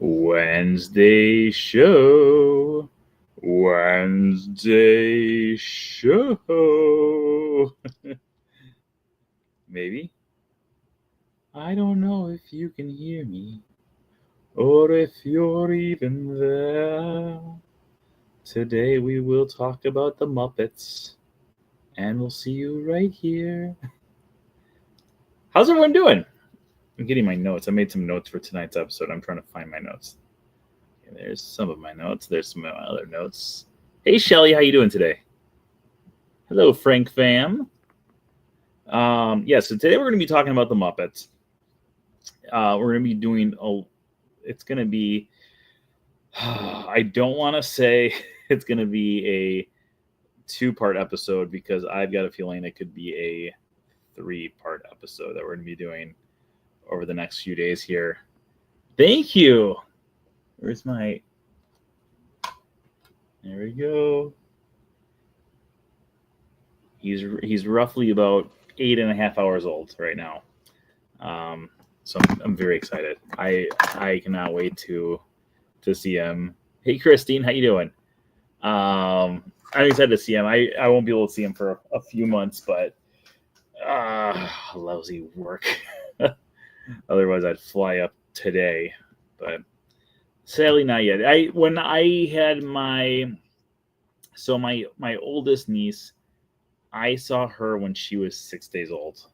Wednesday show. Wednesday show. Maybe. I don't know if you can hear me or if you're even there. Today we will talk about the Muppets, and we'll see you right here. How's everyone doing? I'm getting my notes. I made some notes for tonight's episode. I'm trying to find my notes. Okay, there's some of my notes. There's some of my other notes. Hey, Shelly, how you doing today? Hello, Frank fam. So today we're going to be talking about the Muppets. We're going to be doing it's going to be, I don't want to say it's going to be a 2-part episode because I've got a feeling it could be a 3-part episode that we're going to be doing over the next few days here. Thank you. Where's my... There we go. He's roughly about 8.5 hours old right now. So I'm very excited. I cannot wait to see him. Hey, Christine, how you doing? I'm excited to see him. I won't be able to see him for a few months, but lousy work. Otherwise, I'd fly up today, but sadly not yet. When I had my oldest niece, I saw her when she was 6 days old,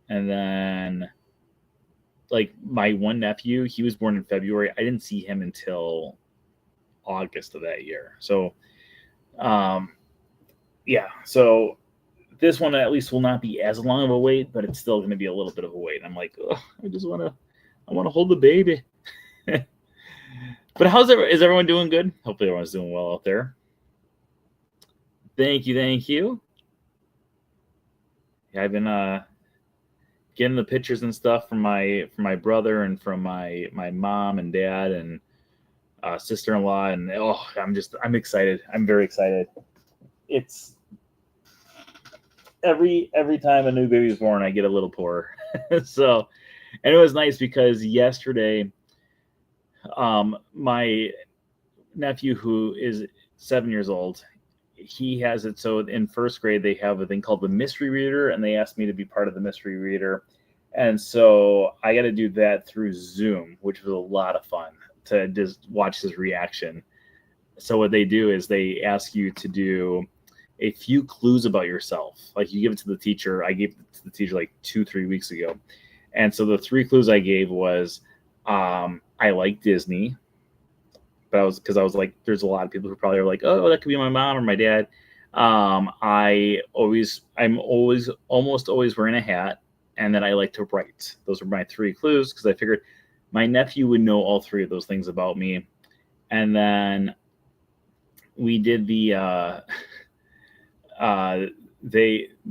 and then like my one nephew, he was born in February. I didn't see him until August of that year. So, So this one at least will not be as long of a wait, but it's still going to be a little bit of a wait. I'm like, I want to hold the baby. But is everyone doing good? Hopefully everyone's doing well out there. Thank you. Yeah, I've been getting the pictures and stuff from my brother and from my mom and dad and sister-in-law, and I'm excited. I'm very excited. It's every time a new baby is born, I get a little poorer. So, and it was nice because yesterday, my nephew, who is 7 years old, he has it. So in first grade, they have a thing called the mystery reader, and they asked me to be part of the mystery reader. And so I got to do that through Zoom, which was a lot of fun to just watch his reaction. So what they do is they ask you to do a few clues about yourself. Like you give it to the teacher. I gave it to the teacher like 2-3 weeks ago. And so the 3 clues I gave was, I like Disney. But I was like, there's a lot of people who probably are like, oh, that could be my mom or my dad. I'm almost always wearing a hat, and then I like to write. Those are my 3 clues because I figured my nephew would know all 3 of those things about me. And then we did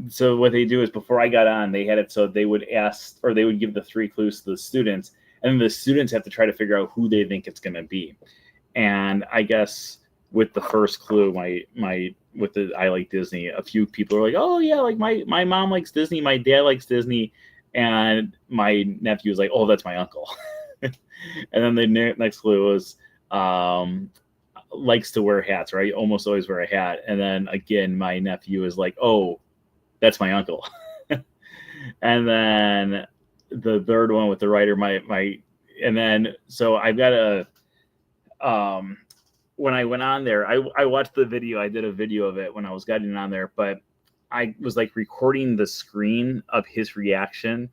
so what they do is before I got on, they had it so they would ask, or they would give the 3 clues to the students, and then the students have to try to figure out who they think it's going to be. And I guess with the first clue, with the I like Disney, a few people are like, oh yeah, like my mom likes Disney, my dad likes Disney, and my nephew was like, oh, that's my uncle. And then the next clue was likes to wear hats, right? Almost always wear a hat. And then again, my nephew is like, oh, that's my uncle. And then the third one with the writer, and then so I've got a when I went on there, I watched the video. I did a video of it when I was getting on there, but I was like recording the screen of his reaction.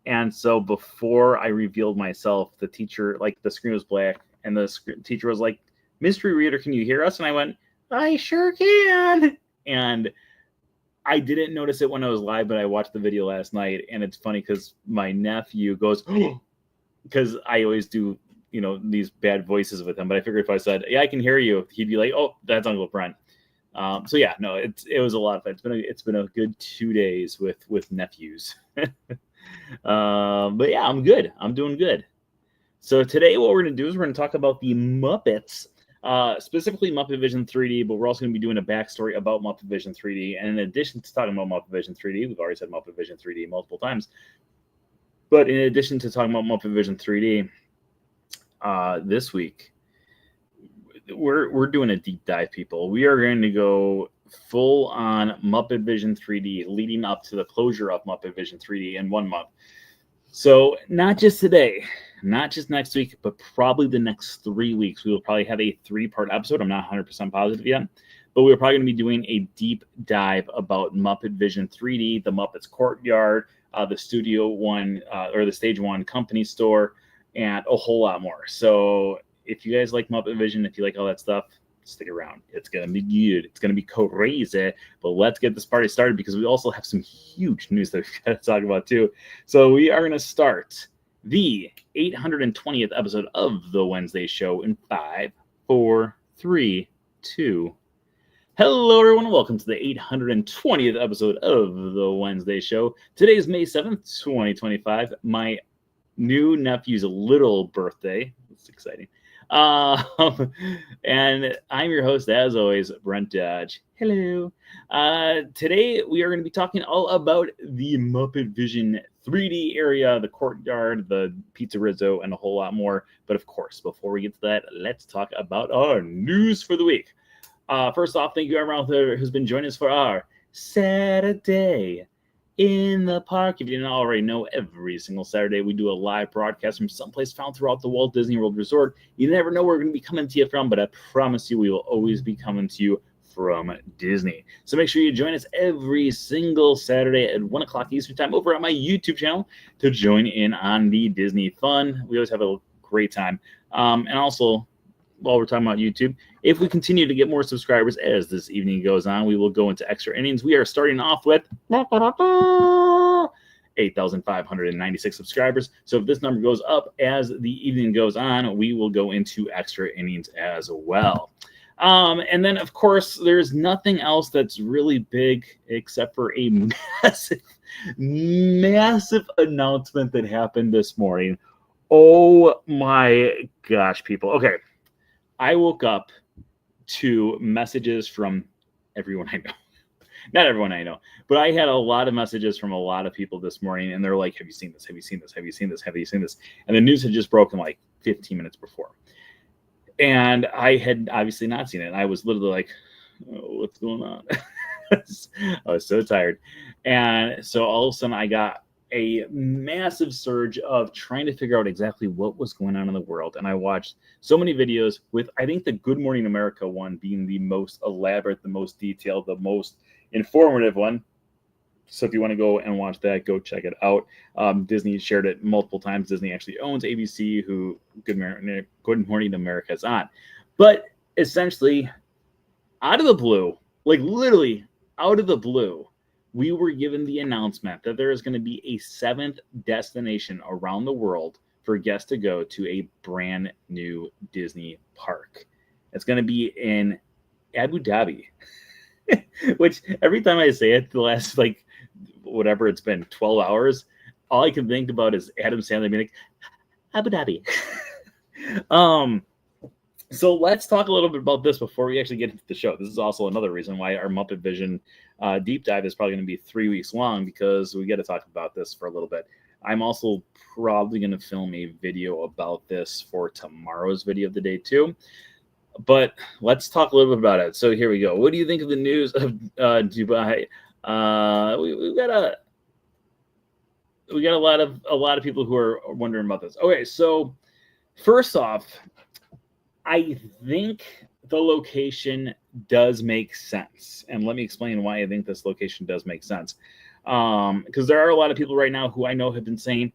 And so before I revealed myself, the teacher, like the screen was black, and the teacher was like, mystery reader, can you hear us? And I went, I sure can. And I didn't notice it when I was live, but I watched the video last night, and it's funny because my nephew goes, because I always do, these bad voices with him. But I figured if I said, yeah, I can hear you, he'd be like, oh, that's Uncle Brent. So yeah, no, it was a lot of fun. It's been a good 2 days with nephews. But yeah, I'm good. I'm doing good. So today what we're going to do is we're going to talk about the Muppets, specifically Muppet Vision 3D, but we're also going to be doing a backstory about Muppet Vision 3D. And in addition to talking about Muppet Vision 3D, we've already said Muppet Vision 3D multiple times. But in addition to talking about Muppet Vision 3D, this week, we're doing a deep dive, people. We are going to go full on Muppet Vision 3D leading up to the closure of Muppet Vision 3D in 1 month. So not just today, not just next week, but probably the next 3 weeks. We will probably have a 3-part episode. I'm not 100% positive yet, but we're probably going to be doing a deep dive about Muppet Vision 3D, the Muppets Courtyard, the Studio One or the Stage One company store, and a whole lot more. So if you guys like Muppet Vision, if you like all that stuff, stick around. It's going to be good. It's going to be crazy. But let's get this party started because we also have some huge news that we've got to talk about too. So we are going to start the 820th episode of The Wednesday Show in 5, 4, 3, 2. Hello, everyone. Welcome to the 820th episode of The Wednesday Show. Today is May 7th, 2025. My new nephew's little birthday. It's exciting. And I'm your host, as always, Brent Dodge. Hello. Today we are going to be talking all about the Muppet Vision 3D area, the courtyard, the pizzerizzo, and a whole lot more. But of course, before we get to that, let's talk about our news for the week. First off, thank you everyone out there who's been joining us for our Saturday in the Park. If you didn't already know, every single Saturday we do a live broadcast from someplace found throughout the Walt Disney World Resort. You never know where we're going to be coming to you from, but I promise you we will always be coming to you from Disney. So make sure you join us every single Saturday at 1 o'clock Eastern Time over on my YouTube channel to join in on the Disney fun. We always have a great time. And also, while we're talking about YouTube, if we continue to get more subscribers as this evening goes on, we will go into extra innings. We are starting off with 8,596 subscribers. So if this number goes up as the evening goes on, we will go into extra innings as well. And then, of course, there's nothing else that's really big except for a massive announcement that happened this morning. Oh my gosh, people. Okay. I woke up to messages from everyone I know. Not everyone I know, but I had a lot of messages from a lot of people this morning, and they're like, have you seen this? Have you seen this? Have you seen this? Have you seen this? And the news had just broken like 15 minutes before. And I had obviously not seen it. I was literally like, oh, what's going on? I was so tired. And so all of a sudden I got a massive surge of trying to figure out exactly what was going on in the world. And I watched so many videos with, I think, the Good Morning America one being the most elaborate, the most detailed, the most informative one. So if you want to go and watch that, go check it out. Disney shared it multiple times. Disney actually owns ABC, who Good Morning America is on. But essentially, out of the blue, like literally out of the blue, we were given the announcement that there is going to be a 7th destination around the world for guests to go to a brand new Disney park. It's going to be in Abu Dhabi, which every time I say it, the last, like, whatever it's been, 12 hours, all I can think about is Adam Sandler being like, Abu Dhabi. So let's talk a little bit about this before we actually get into the show. This is also another reason why our Muppet Vision deep dive is probably going to be 3 weeks long, because we got to talk about this for a little bit. I'm also probably going to film a video about this for tomorrow's video of the day too. But let's talk a little bit about it. So here we go. What do you think of the news of Dubai? We got a lot of people who are wondering about this. Okay, so first off, I think the location does make sense. And let me explain why I think this location does make sense. Because there are a lot of people right now who I know have been saying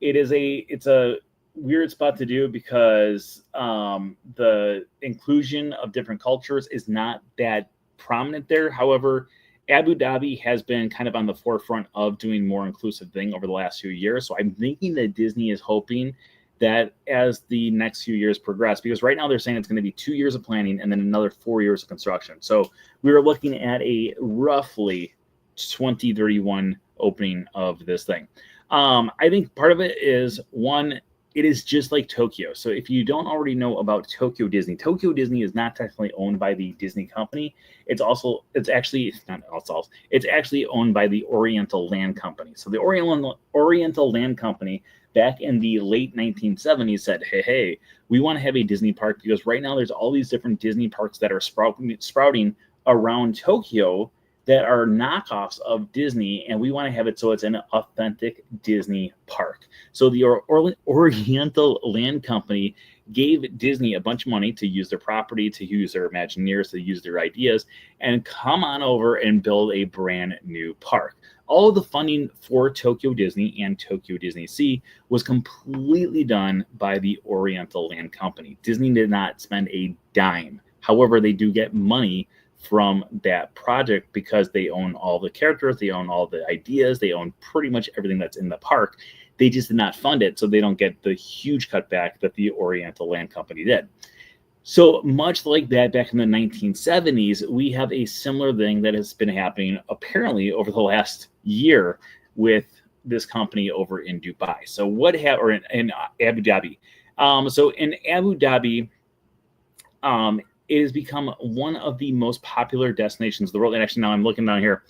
it's a weird spot to do because the inclusion of different cultures is not that prominent there. However, Abu Dhabi has been kind of on the forefront of doing more inclusive thing over the last few years. So I'm thinking that Disney is hoping that as the next few years progress, because right now they're saying it's going to be 2 years of planning and then another 4 years of construction. So we were looking at a roughly 2031 opening of this thing. I think part of it is, one, it is just like Tokyo. So if you don't already know about Tokyo Disney is not technically owned by the Disney company. It's actually owned by the Oriental Land Company. So the Oriental Land Company back in the late 1970s said, hey, we want to have a Disney park because right now there's all these different Disney parks that are sprouting around Tokyo that are knockoffs of Disney, and we want to have it so it's an authentic Disney park. So the Oriental Land Company gave Disney a bunch of money to use their property, to use their Imagineers, to use their ideas, and come on over and build a brand new park. All of the funding for Tokyo Disney and Tokyo Disney Sea was completely done by the Oriental Land Company. Disney did not spend a dime. However, they do get money from that project because they own all the characters, they own all the ideas, they own pretty much everything that's in the park. They just did not fund it, so they don't get the huge cutback that the Oriental Land Company did. So much like that back in the 1970s, we have a similar thing that has been happening apparently over the last year with this company over in Dubai. So in Abu Dhabi. So in Abu Dhabi, it has become one of the most popular destinations in the world. And actually, now I'm looking down here.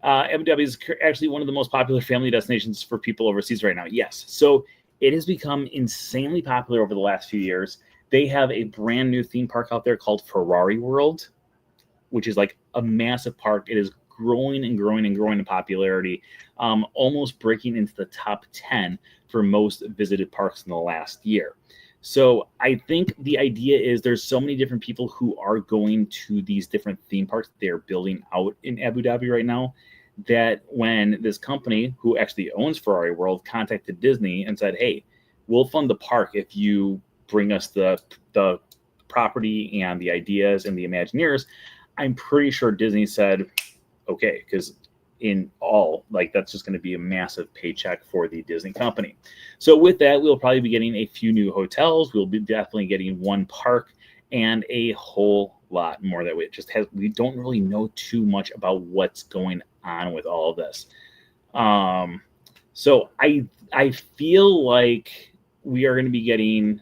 Abu Dhabi is actually one of the most popular family destinations for people overseas right now. Yes. So it has become insanely popular over the last few years. They have a brand new theme park out there called Ferrari World, which is like a massive park. It is growing and growing and growing in popularity, almost breaking into the top 10 for most visited parks in the last year. So I think the idea is there's so many different people who are going to these different theme parks they're building out in Abu Dhabi right now, that when this company who actually owns Ferrari World contacted Disney and said, hey, we'll fund the park if you bring us the property and the ideas and the Imagineers, I'm pretty sure Disney said, okay, because that's just going to be a massive paycheck for the Disney company. So with that, we'll probably be getting a few new hotels. We'll be definitely getting one park and a whole lot more that we don't really know too much about what's going on with all of this. So I feel like we are going to be getting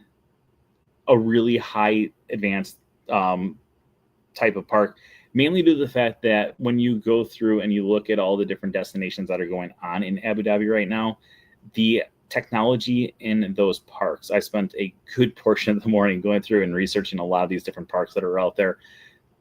a really high advanced type of park, mainly due to the fact that when you go through and you look at all the different destinations that are going on in Abu Dhabi right now, the technology in those parks, I spent a good portion of the morning going through and researching a lot of these different parks that are out there.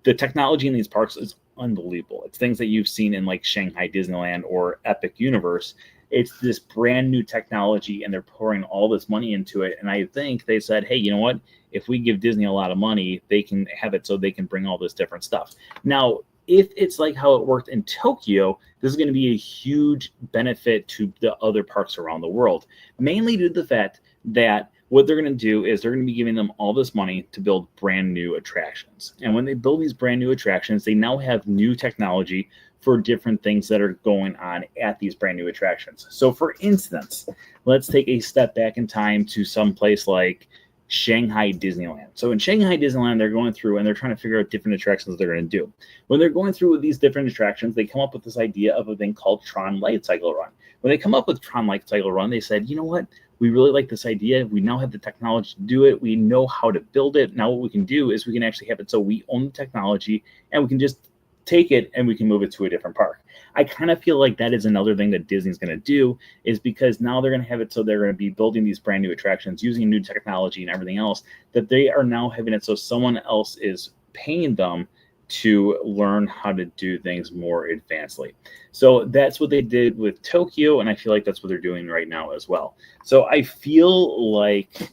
The technology in these parks is unbelievable. It's things that you've seen in like Shanghai Disneyland or Epic Universe. It's this brand new technology and they're pouring all this money into it. And I think they said, hey, you know what? If we give Disney a lot of money, they can have it so they can bring all this different stuff. Now, if it's like how it worked in Tokyo, this is going to be a huge benefit to the other parks around the world, mainly due to the fact that what they're going to do is they're going to be giving them all this money to build brand new attractions. And when they build these brand new attractions, they now have new technology for different things that are going on at these brand new attractions. So for instance, let's take a step back in time to some place like Shanghai Disneyland. So in Shanghai Disneyland, they're going through and they're trying to figure out different attractions they're going to do. When they're going through with these different attractions, they come up with this idea of a thing called Tron Light Cycle Run. When they come up with Tron Light Cycle Run, they said, you know what? We really like this idea. We now have the technology to do it. We know how to build it. Now what we can do is we can actually have it so we own the technology and we can just take it and we can move it to a different park. I kind of feel like that is another thing that Disney's going to do, is because now they're going to have it so they're going to be building these brand new attractions using new technology and everything else, that they are now having it so someone else is paying them to learn how to do things more advancedly. So that's what they did with Tokyo, and I feel like that's what they're doing right now as well. So I feel like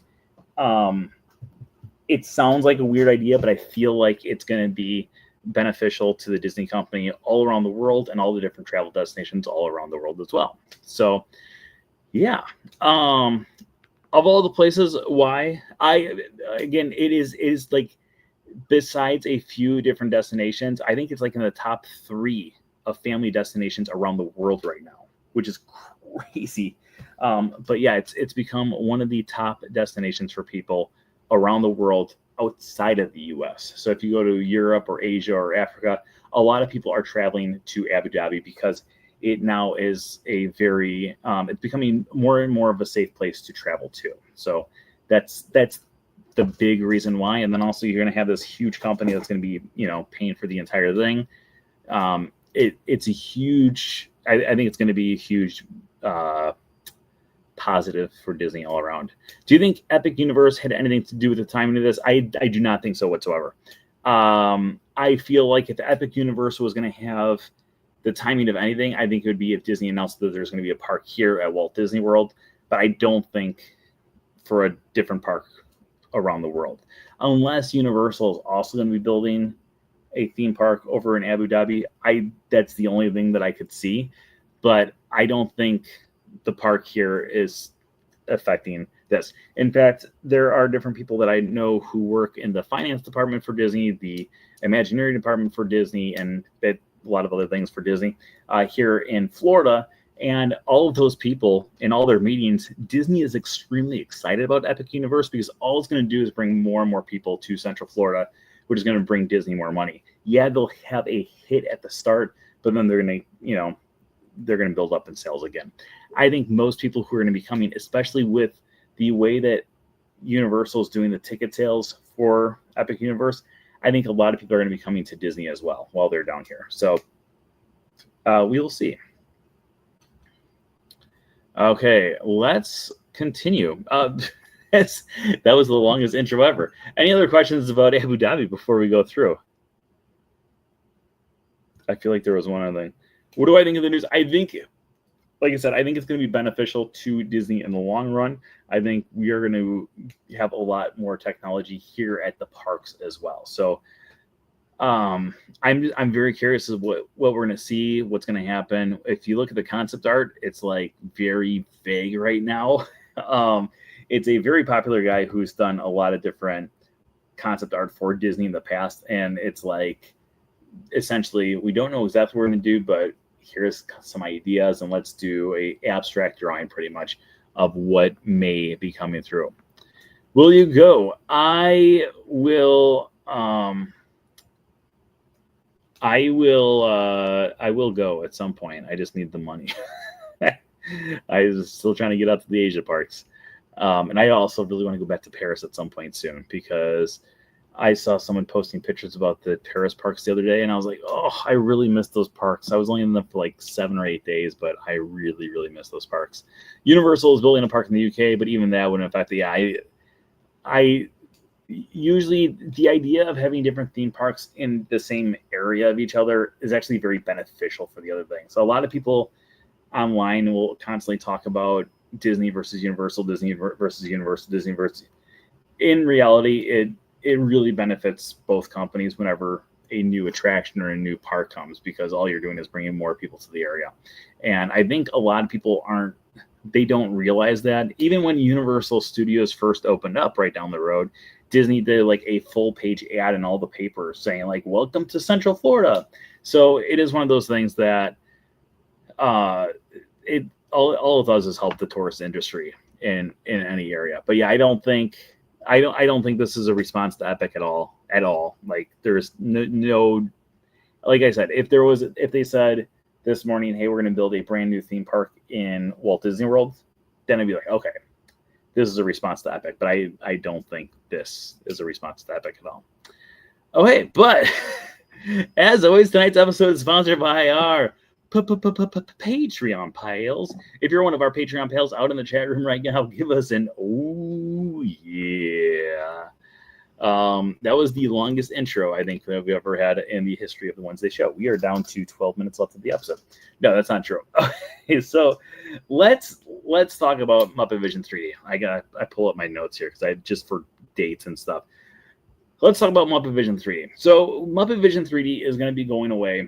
it sounds like a weird idea, but I feel like it's going to be beneficial to the Disney company all around the world and all the different travel destinations all around the world as well. So yeah, of all the places, why it is like, besides a few different destinations, I think it's like in the top 3 of family destinations around the world right now, which is crazy. But yeah, it's become one of the top destinations for people around the world outside of the US. So if you go to Europe or Asia or Africa, a lot of people are traveling to Abu Dhabi because it now is a very, it's becoming more and more of a safe place to travel to. So that's the big reason why. And then also you're going to have this huge company that's going to be, paying for the entire thing. It's a huge, I think it's going to be a huge positive for Disney all around. Do you think Epic Universe had anything to do with the timing of this? I do not think so whatsoever. I feel like if Epic Universe was going to have the timing of anything, I think it would be if Disney announced that there's going to be a park here at Walt Disney World, but I don't think for a different park around the world, unless Universal is also going to be building a theme park over in Abu Dhabi. That's the only thing that I could see, but I don't think the park here is affecting this. In fact, there are different people that I know who work in the finance department for Disney, the Imagineering department for Disney, and a lot of other things for Disney here in Florida. And all of those people in all their meetings, Disney is extremely excited about Epic Universe because all it's going to do is bring more and more people to Central Florida, which is going to bring Disney more money. Yeah, they'll have a hit at the start, but then they're going to, they're going to build up in sales again. I think most people who are going to be coming, especially with the way that Universal is doing the ticket sales for Epic Universe, I think a lot of people are going to be coming to Disney as well while they're down here. So we will see. Okay, let's continue. That was the longest intro ever. Any other questions about Abu Dhabi before we go through? I feel like there was one other thing. What do I think of the news? I think, like I said, I think it's going to be beneficial to Disney in the long run. I think we are going to have a lot more technology here at the parks as well. So I'm very curious of what we're going to see, what's going to happen. If you look at the concept art, it's like very vague right now. It's a very popular guy who's done a lot of different concept art for Disney in the past, and it's like essentially we don't know exactly what we're going to do, but here's some ideas, and let's do a abstract drawing pretty much of what may be coming through. Will you go? I will go at some point. I just need the money. I was still trying to get out to the Asia parks. And I also really want to go back to Paris at some point soon because I saw someone posting pictures about the Paris parks the other day, and I was like, oh, I really miss those parks. I was only in them for like 7 or 8 days, but I really, really miss those parks. Universal is building a park in the UK, but even that wouldn't affect the I usually the idea of having different theme parks in the same area of each other is actually very beneficial for the other thing. So a lot of people online will constantly talk about Disney versus Universal, Disney versus Universal, Disney versus. In reality, it really benefits both companies whenever a new attraction or a new park comes, because all you're doing is bringing more people to the area. And I think a lot of people they don't realize that. Even when Universal Studios first opened up right down the road, Disney did like a full page ad in all the papers saying like, welcome to Central Florida. So it is one of those things that all it does is help the tourist industry in any area. But yeah, I don't think this is a response to Epic at all. Like there's no like I said, if they said this morning, hey, we're going to build a brand new theme park in Walt Disney World, then I'd be like, okay, this is a response to Epic. But I don't think this is a response to Epic at all. Okay, but as always, tonight's episode is sponsored by our Patreon pals. If you're one of our Patreon pals out in the chat room right now, give us an oh yeah. That was the longest intro I think that we've ever had in the history of the Wednesday show. We are down to 12 minutes left of the episode. No, that's not true. Okay, so let's talk about Muppet Vision 3D. I pull up my notes here because I just for dates and stuff. Let's talk about Muppet Vision 3D. So Muppet Vision 3D is going to be going away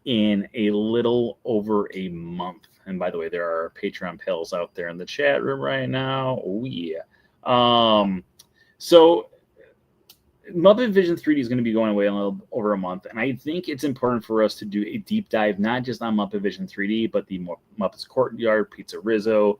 in a little over a month. And by the way, there are Patreon pals out there in the chat room right now. Oh yeah. So Muppet Vision 3D is going to be going away in a little over a month, and I think it's important for us to do a deep dive, not just on Muppet Vision 3D, but the Muppets Courtyard, Pizza Rizzo,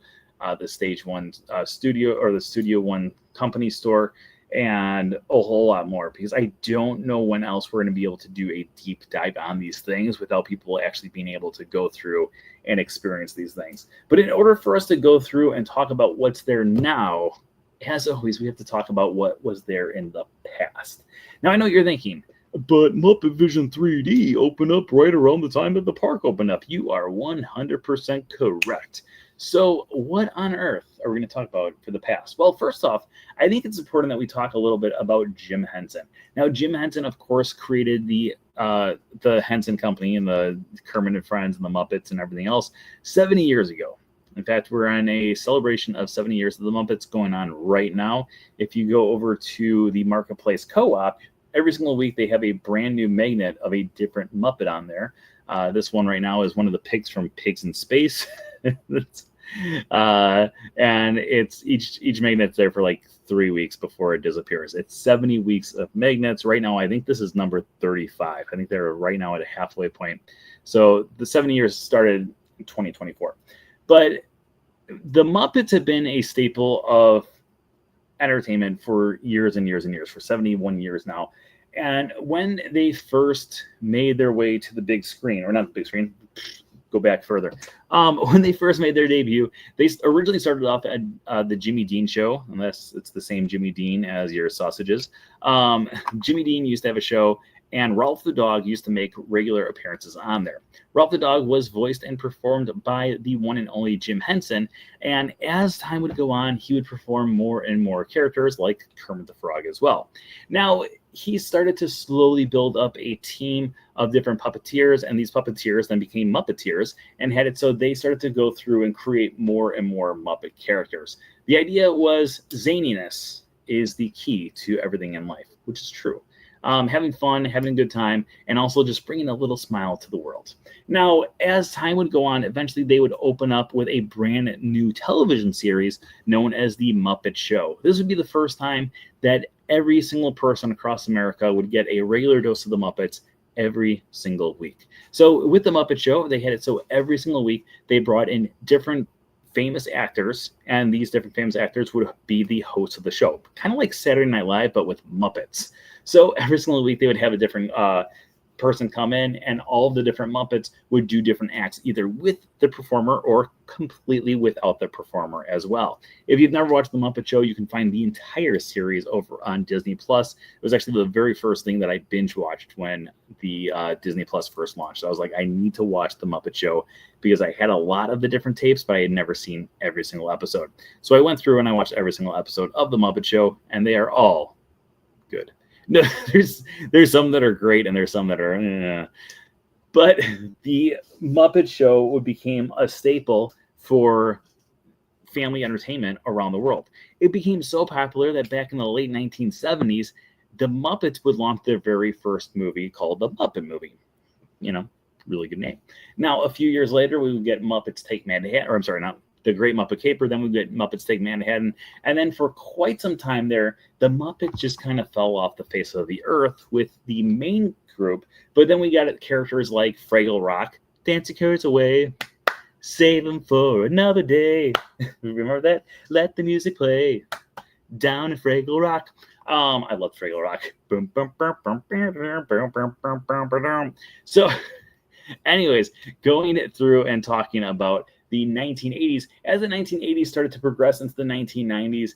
the Stage One Studio or the Studio One Company Store, and a whole lot more, because I don't know when else we're going to be able to do a deep dive on these things without people actually being able to go through and experience these things. But in order for us to go through and talk about what's there now, as always, we have to talk about what was there in the past. Now, I know you're thinking, but Muppet Vision 3D opened up right around the time that the park opened up. You are 100% correct. So, what on earth are we going to talk about for the past? Well, first off, I think it's important that we talk a little bit about Jim Henson. Now, Jim Henson, of course, created the Henson Company and the Kermit and Friends and the Muppets and everything else 70 years ago. In fact, we're on a celebration of 70 years of the Muppets going on right now. If you go over to the Marketplace Co-op, every single week they have a brand new magnet of a different Muppet on there. This one right now is one of the pigs from Pigs in Space. And it's each magnet's there for like 3 weeks before it disappears. It's 70 weeks of magnets. Right now, I think this is number 35. I think they're right now at a halfway point. So the 70 years started in 2024. But the Muppets have been a staple of entertainment for years and years and years, for 71 years now. And when they first made their way to the big screen, or not the big screen, go back further. When they first made their debut, they originally started off at the Jimmy Dean Show, unless it's the same Jimmy Dean as your sausages. Jimmy Dean used to have a show, and Ralph the Dog used to make regular appearances on there. Ralph the Dog was voiced and performed by the one and only Jim Henson, and as time would go on, he would perform more and more characters like Kermit the Frog as well. Now, he started to slowly build up a team of different puppeteers, and these puppeteers then became Muppeteers and had it so they started to go through and create more and more Muppet characters. The idea was zaniness is the key to everything in life, which is true. Having fun, having a good time, and also just bringing a little smile to the world. Now, as time would go on, eventually they would open up with a brand new television series known as The Muppet Show. This would be the first time that every single person across America would get a regular dose of the Muppets every single week. So with The Muppet Show, they had it so every single week they brought in different famous actors, and these different famous actors would be the hosts of the show, kind of like Saturday Night Live, but with Muppets. So every single week they would have a different person come in, and all of the different Muppets would do different acts, either with the performer or completely without the performer as well. If you've never watched The Muppet Show, you can find the entire series over on Disney Plus. It was actually the very first thing that I binge watched when the Disney Plus first launched. So I was like, I need to watch The Muppet Show because I had a lot of the different tapes, but I had never seen every single episode. So I went through and I watched every single episode of The Muppet Show, and they are all good. No, there's some that are great and there's some that are but the Muppet Show became a staple for family entertainment around the world. It became so popular that back in the late 1970s, the Muppets would launch their very first movie called The Muppet Movie. You know, really good name. Now, a few years later, we would get Muppets Take Manhattan, or I'm sorry, not The Great Muppet Caper, then we get Muppets Take Manhattan, and then for quite some time there, the Muppets just kind of fell off the face of the earth with the main group, but then we got characters like Fraggle Rock, Dance the Carrots Away, Save them for another day. Remember that? Let the music play down in Fraggle Rock. I love Fraggle Rock. So, anyways, going through and talking about the 1980s, as the 1980s started to progress into the 1990s,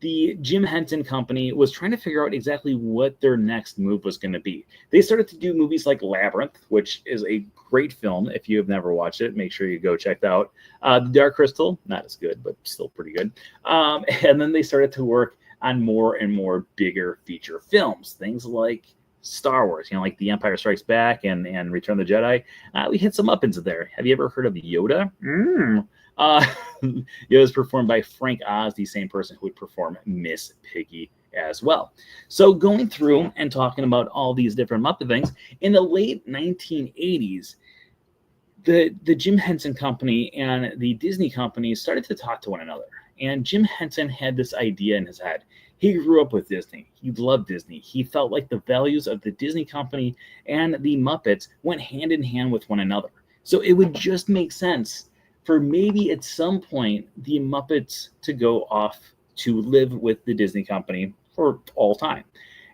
the Jim Henson Company was trying to figure out exactly what their next move was going to be. They started to do movies like Labyrinth, which is a great film. If you have never watched it, make sure you go check it out. The Dark Crystal, not as good, but still pretty good. And then they started to work on more and more bigger feature films, things like Star Wars, like The Empire Strikes Back and Return of the Jedi. We hit some up into there. Have you ever heard of Yoda? Yoda is performed by Frank Oz, the same person who would perform Miss Piggy as well. So going through and talking about all these different Muppet things, in the late 1980s, the Jim Henson Company and the Disney Company started to talk to one another. And Jim Henson had this idea in his head. He grew up with Disney. He loved Disney. He felt like the values of the Disney Company and the Muppets went hand in hand with one another. So it would just make sense for maybe at some point the Muppets to go off to live with the Disney Company for all time.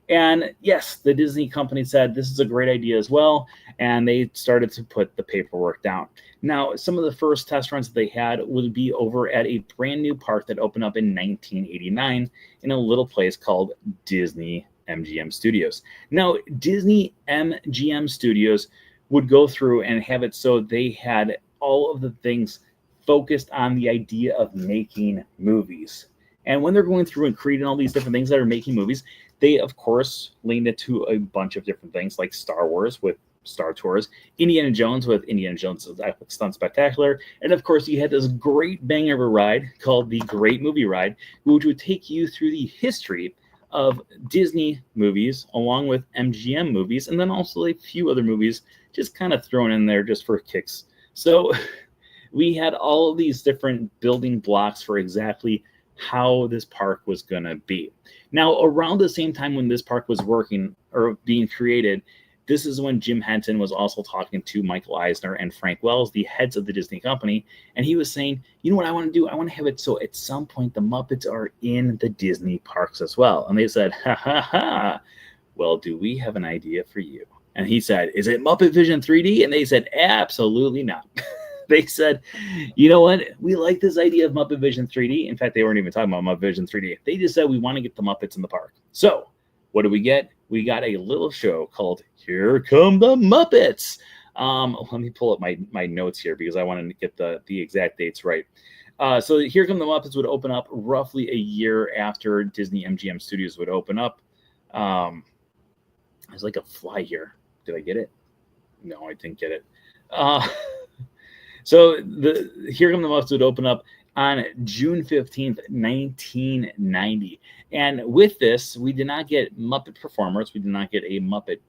And yes, the Disney Company said this is a great idea as well, and they started to put the paperwork down. Now, some of the first test runs that they had would be over at a brand new park that opened up in 1989 in a little place called Disney MGM Studios. Now, Disney MGM Studios would go through and have it so they had all of the things focused on the idea of making movies. And when they're going through and creating all these different things that are making movies, they, of course, leaned into a bunch of different things like Star Wars with Star Tours, Indiana Jones with Indiana Jones' Epic Stunt Spectacular, and of course, you had this great banger of a ride called the Great Movie Ride, which would take you through the history of Disney movies along with MGM movies, and then also a few other movies just kind of thrown in there just for kicks. So we had all of these different building blocks for exactly how this park was going to be. Now, around the same time when this park was working or being created, this is when Jim Henson was also talking to Michael Eisner and Frank Wells, the heads of the Disney company, and he was saying, you know what I want to do? I want to have it so at some point the Muppets are in the Disney parks as well. And they said, ha ha ha, well, do we have an idea for you? And he said, is it Muppet Vision 3D? And they said, absolutely not. They said, you know what? We like this idea of Muppet Vision 3D. In fact, they weren't even talking about Muppet Vision 3D. They just said, we want to get the Muppets in the park. So what do we get? We got a little show called Here Come the Muppets. Let me pull up my notes here because I want to get the exact dates right. So Here Come the Muppets would open up roughly a year after Disney MGM Studios would open up. There's like a fly here. Did I get it? No, I didn't get it. So the Here Come the Muppets would open up on June 15th, 1990. And with this, we did not get Muppet performers. We did not get a Muppet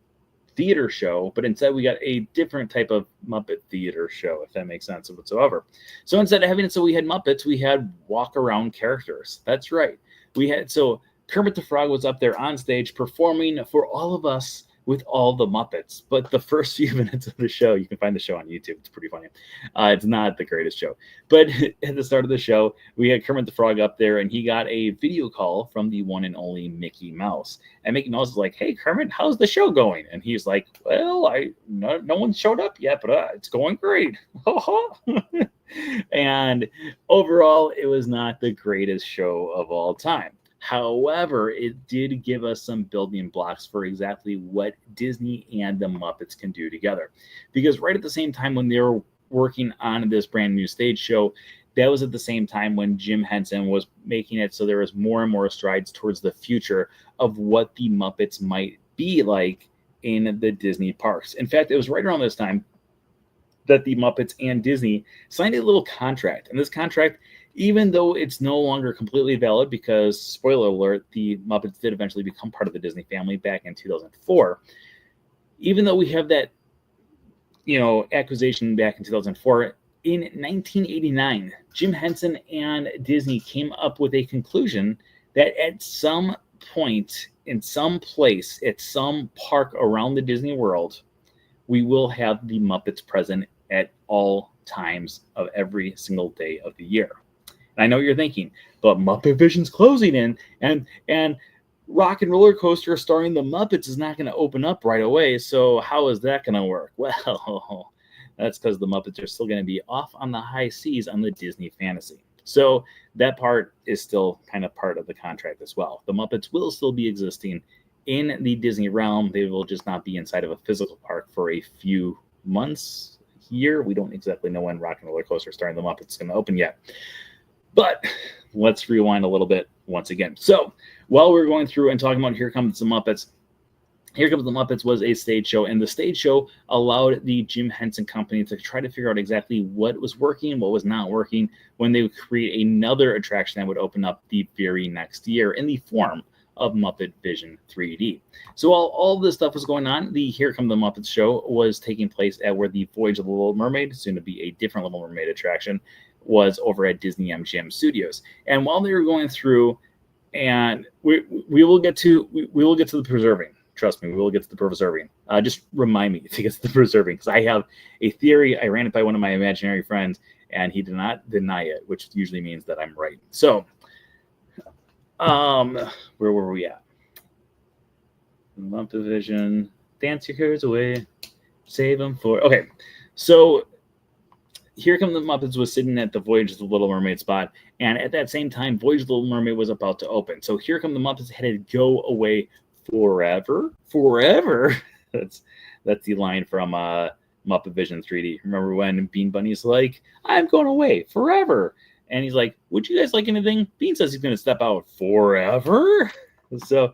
theater show, but instead we got a different type of Muppet theater show, if that makes sense whatsoever. So instead of having it so we had Muppets, we had walk-around characters. That's right. So Kermit the Frog was up there on stage performing for all of us with all the Muppets. But the first few minutes of the show, you can find the show on YouTube. It's pretty funny. It's not the greatest show. But at the start of the show, we had Kermit the Frog up there, and he got a video call from the one and only Mickey Mouse. And Mickey Mouse is like, hey, Kermit, how's the show going? And he's like, well, no one showed up yet, but it's going great. And overall, it was not the greatest show of all time. However, it did give us some building blocks for exactly what Disney and the Muppets can do together. Because right at the same time when they were working on this brand new stage show, that was at the same time when Jim Henson was making it so there was more and more strides towards the future of what the Muppets might be like in the Disney parks. In fact, it was right around this time that the Muppets and Disney signed a little contract. And this contract, even though it's no longer completely valid because, spoiler alert, the Muppets did eventually become part of the Disney family back in 2004. Even though we have that, acquisition back in 2004, in 1989, Jim Henson and Disney came up with a conclusion that at some point, in some place, at some park around the Disney World, we will have the Muppets present at all times of every single day of the year. And I know you're thinking, but Muppet Vision's closing in, and Rock and Roller Coaster starring the Muppets is not going to open up right away. So how is that going to work? Well, that's because the Muppets are still going to be off on the high seas on the Disney Fantasy. So that part is still kind of part of the contract as well. The Muppets will still be existing in the Disney realm. They will just not be inside of a physical park for a few months, year. We don't exactly know when Rock and Roller Coaster starring the Muppets is going to open yet. But let's rewind a little bit once again. So while we're going through and talking about Here Comes the Muppets, Here Comes the Muppets was a stage show, and the stage show allowed the Jim Henson Company to try to figure out exactly what was working, what was not working, when they would create another attraction that would open up the very next year in the form of Muppet Vision 3D. So while all this stuff was going on, the Here Come the Muppets show was taking place at where the Voyage of the Little Mermaid, soon to be a different Little Mermaid attraction, was over at Disney MGM Studios. And while they were going through, and we will get to the preserving. Trust me, we will get to the preserving. Just remind me to get to the preserving, because I have a theory. I ran it by one of my imaginary friends, and he did not deny it, which usually means that I'm right. So, where were we at? Muppet Vision, dance your cares away, save them for. Okay, so Here Come the Muppets was sitting at the Voyage of the Little Mermaid spot, and at that same time, Voyage of the Little Mermaid was about to open. So Here Come the Muppets had to go away forever. That's the line from Muppet Vision 3D. Remember when Bean Bunny's like, I'm going away forever. And he's like, would you guys like anything? Bean says he's going to step out forever. So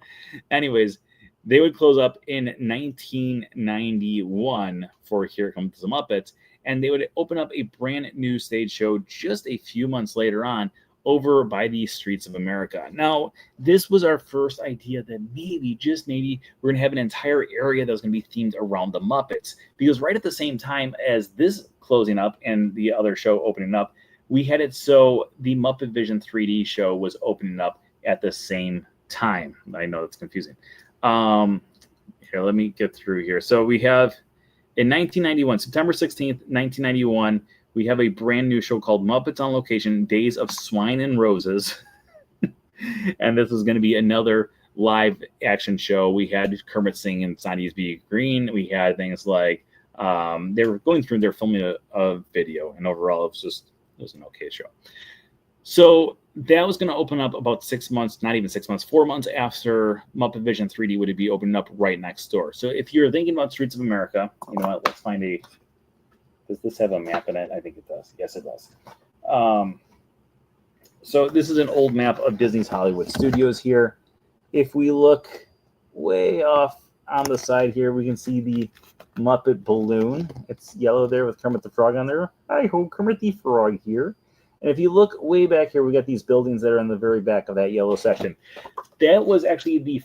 anyways, they would close up in 1991 for Here Comes the Muppets. And they would open up a brand new stage show just a few months later on over by the streets of America. Now, this was our first idea that maybe, just maybe, we're going to have an entire area that was going to be themed around the Muppets. Because right at the same time as this closing up and the other show opening up, we had it so the Muppet Vision 3D show was opening up at the same time. I know that's confusing. Here, let me get through here. So we have in 1991, September 16th, 1991, we have a brand new show called Muppets on Location, Days of Swine and Roses. And this was going to be another live action show. We had Kermit singing Sonny's Be Green. We had things like they were going through, they're filming a video, and overall it was an okay show. So that was going to open up about 6 months, not even 6 months, 4 months after Muppet Vision 3D would be opening up right next door. So if you're thinking about Streets of America, you know what, let's find a, does this have a map in it? I think it does. Yes, it does. So this is an old map of Disney's Hollywood Studios here. If we look way off on the side here, we can see the Muppet balloon. It's yellow there with Kermit the Frog on there. Hi ho, Kermit the Frog here. And if you look way back here, we got these buildings that are in the very back of that yellow section. That was actually the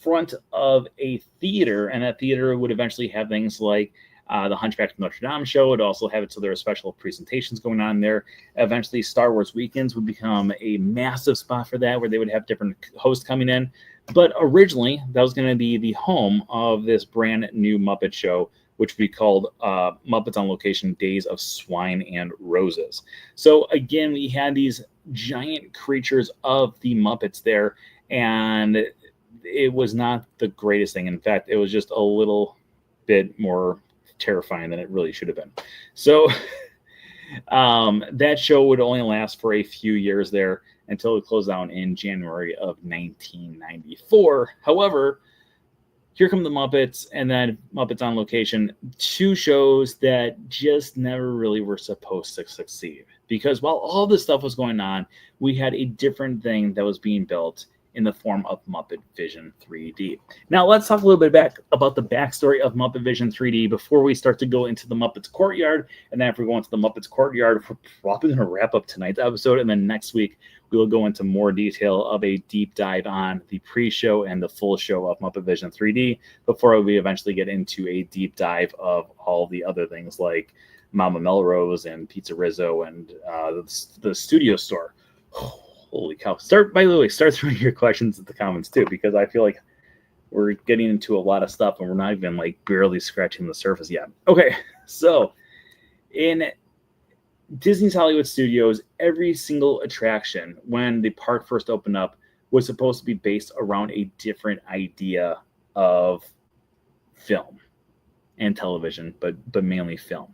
front of a theater, and that theater would eventually have things like the Hunchback of Notre Dame show. Would also have it so there are special presentations going on there. Eventually, Star Wars Weekends would become a massive spot for that, where they would have different hosts coming in. But originally, that was going to be the home of this brand new Muppet show, which would be called Muppets on Location, Days of Swine and Roses. So again, we had these giant creatures of the Muppets there, and it was not the greatest thing. In fact, it was just a little bit more terrifying than it really should have been. So that show would only last for a few years there until it closed down in January of 1994. However, Here Come the Muppets and then Muppets on Location, two shows that just never really were supposed to succeed. Because while all this stuff was going on, we had a different thing that was being built in the form of Muppet Vision 3D. Now, let's talk a little bit back about the backstory of Muppet Vision 3D before we start to go into the Muppets Courtyard. And then after we go into the Muppets Courtyard, we're probably going to wrap up tonight's episode. And then next week, we will go into more detail of a deep dive on the pre-show and the full show of Muppet Vision 3D before we eventually get into a deep dive of all the other things like Mama Melrose and Pizza Rizzo and the studio store. Holy cow. By the way, start throwing your questions in the comments too, because I feel like we're getting into a lot of stuff and we're not even like barely scratching the surface yet. Okay, so in Disney's Hollywood Studios, every single attraction when the park first opened up was supposed to be based around a different idea of film and television, but mainly film.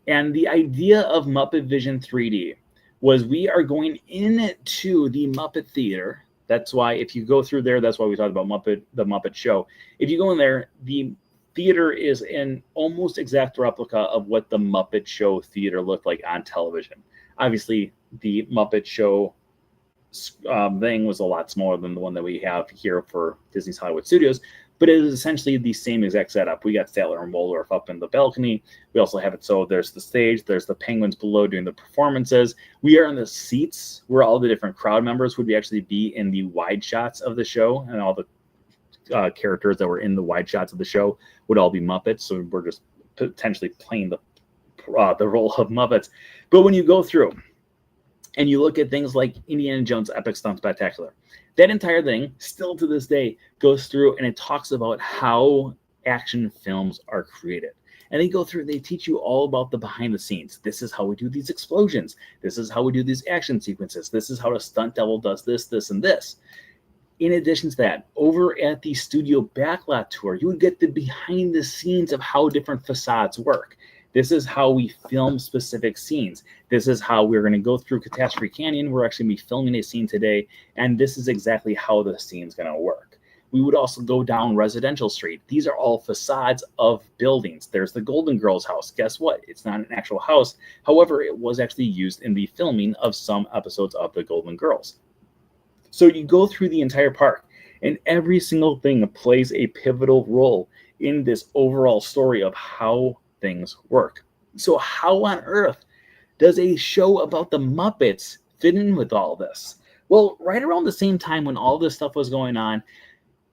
And the idea of Muppet Vision 3D was we are going into the Muppet Theater. That's why if you go through there, that's why we talked about the Muppet Show. If you go in there, the theater is an almost exact replica of what the Muppet Show theater looked like on television. Obviously, the Muppet Show thing was a lot smaller than the one that we have here for Disney's Hollywood Studios, but it is essentially the same exact setup. We got Statler and Waldorf up in the balcony. We also have it so there's the stage, there's the penguins below doing the performances. We are in the seats where all the different crowd members would actually be in the wide shots of the show, and all the characters that were in the wide shots of the show would all be Muppets. So we're just potentially playing the role of Muppets. But when you go through and you look at things like Indiana Jones Epic Stunt Spectacular, that entire thing, still to this day, goes through and it talks about how action films are created. And they go through, they teach you all about the behind the scenes. This is how we do these explosions. This is how we do these action sequences. This is how a stunt double does this, this, and this. In addition to that, over at the studio backlot tour, you would get the behind the scenes of how different facades work. This is how we film specific scenes. This is how we're going to go through Catastrophe Canyon. We're actually going to be filming a scene today, and this is exactly how the scene's going to work. We would also go down Residential Street. These are all facades of buildings. There's the Golden Girls house. Guess what? It's not an actual house. However, it was actually used in the filming of some episodes of the Golden Girls. So you go through the entire park, and every single thing plays a pivotal role in this overall story of how things work. So how on earth does a show about the Muppets fit in with all this? Well, right around the same time when all this stuff was going on,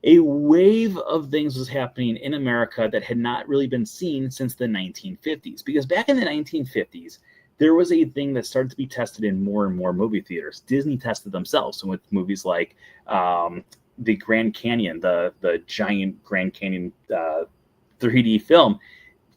a wave of things was happening in America that had not really been seen since the 1950s. Because back in the 1950s, there was a thing that started to be tested in more and more movie theaters. Disney tested themselves with movies like the Grand Canyon, the giant Grand Canyon 3D film.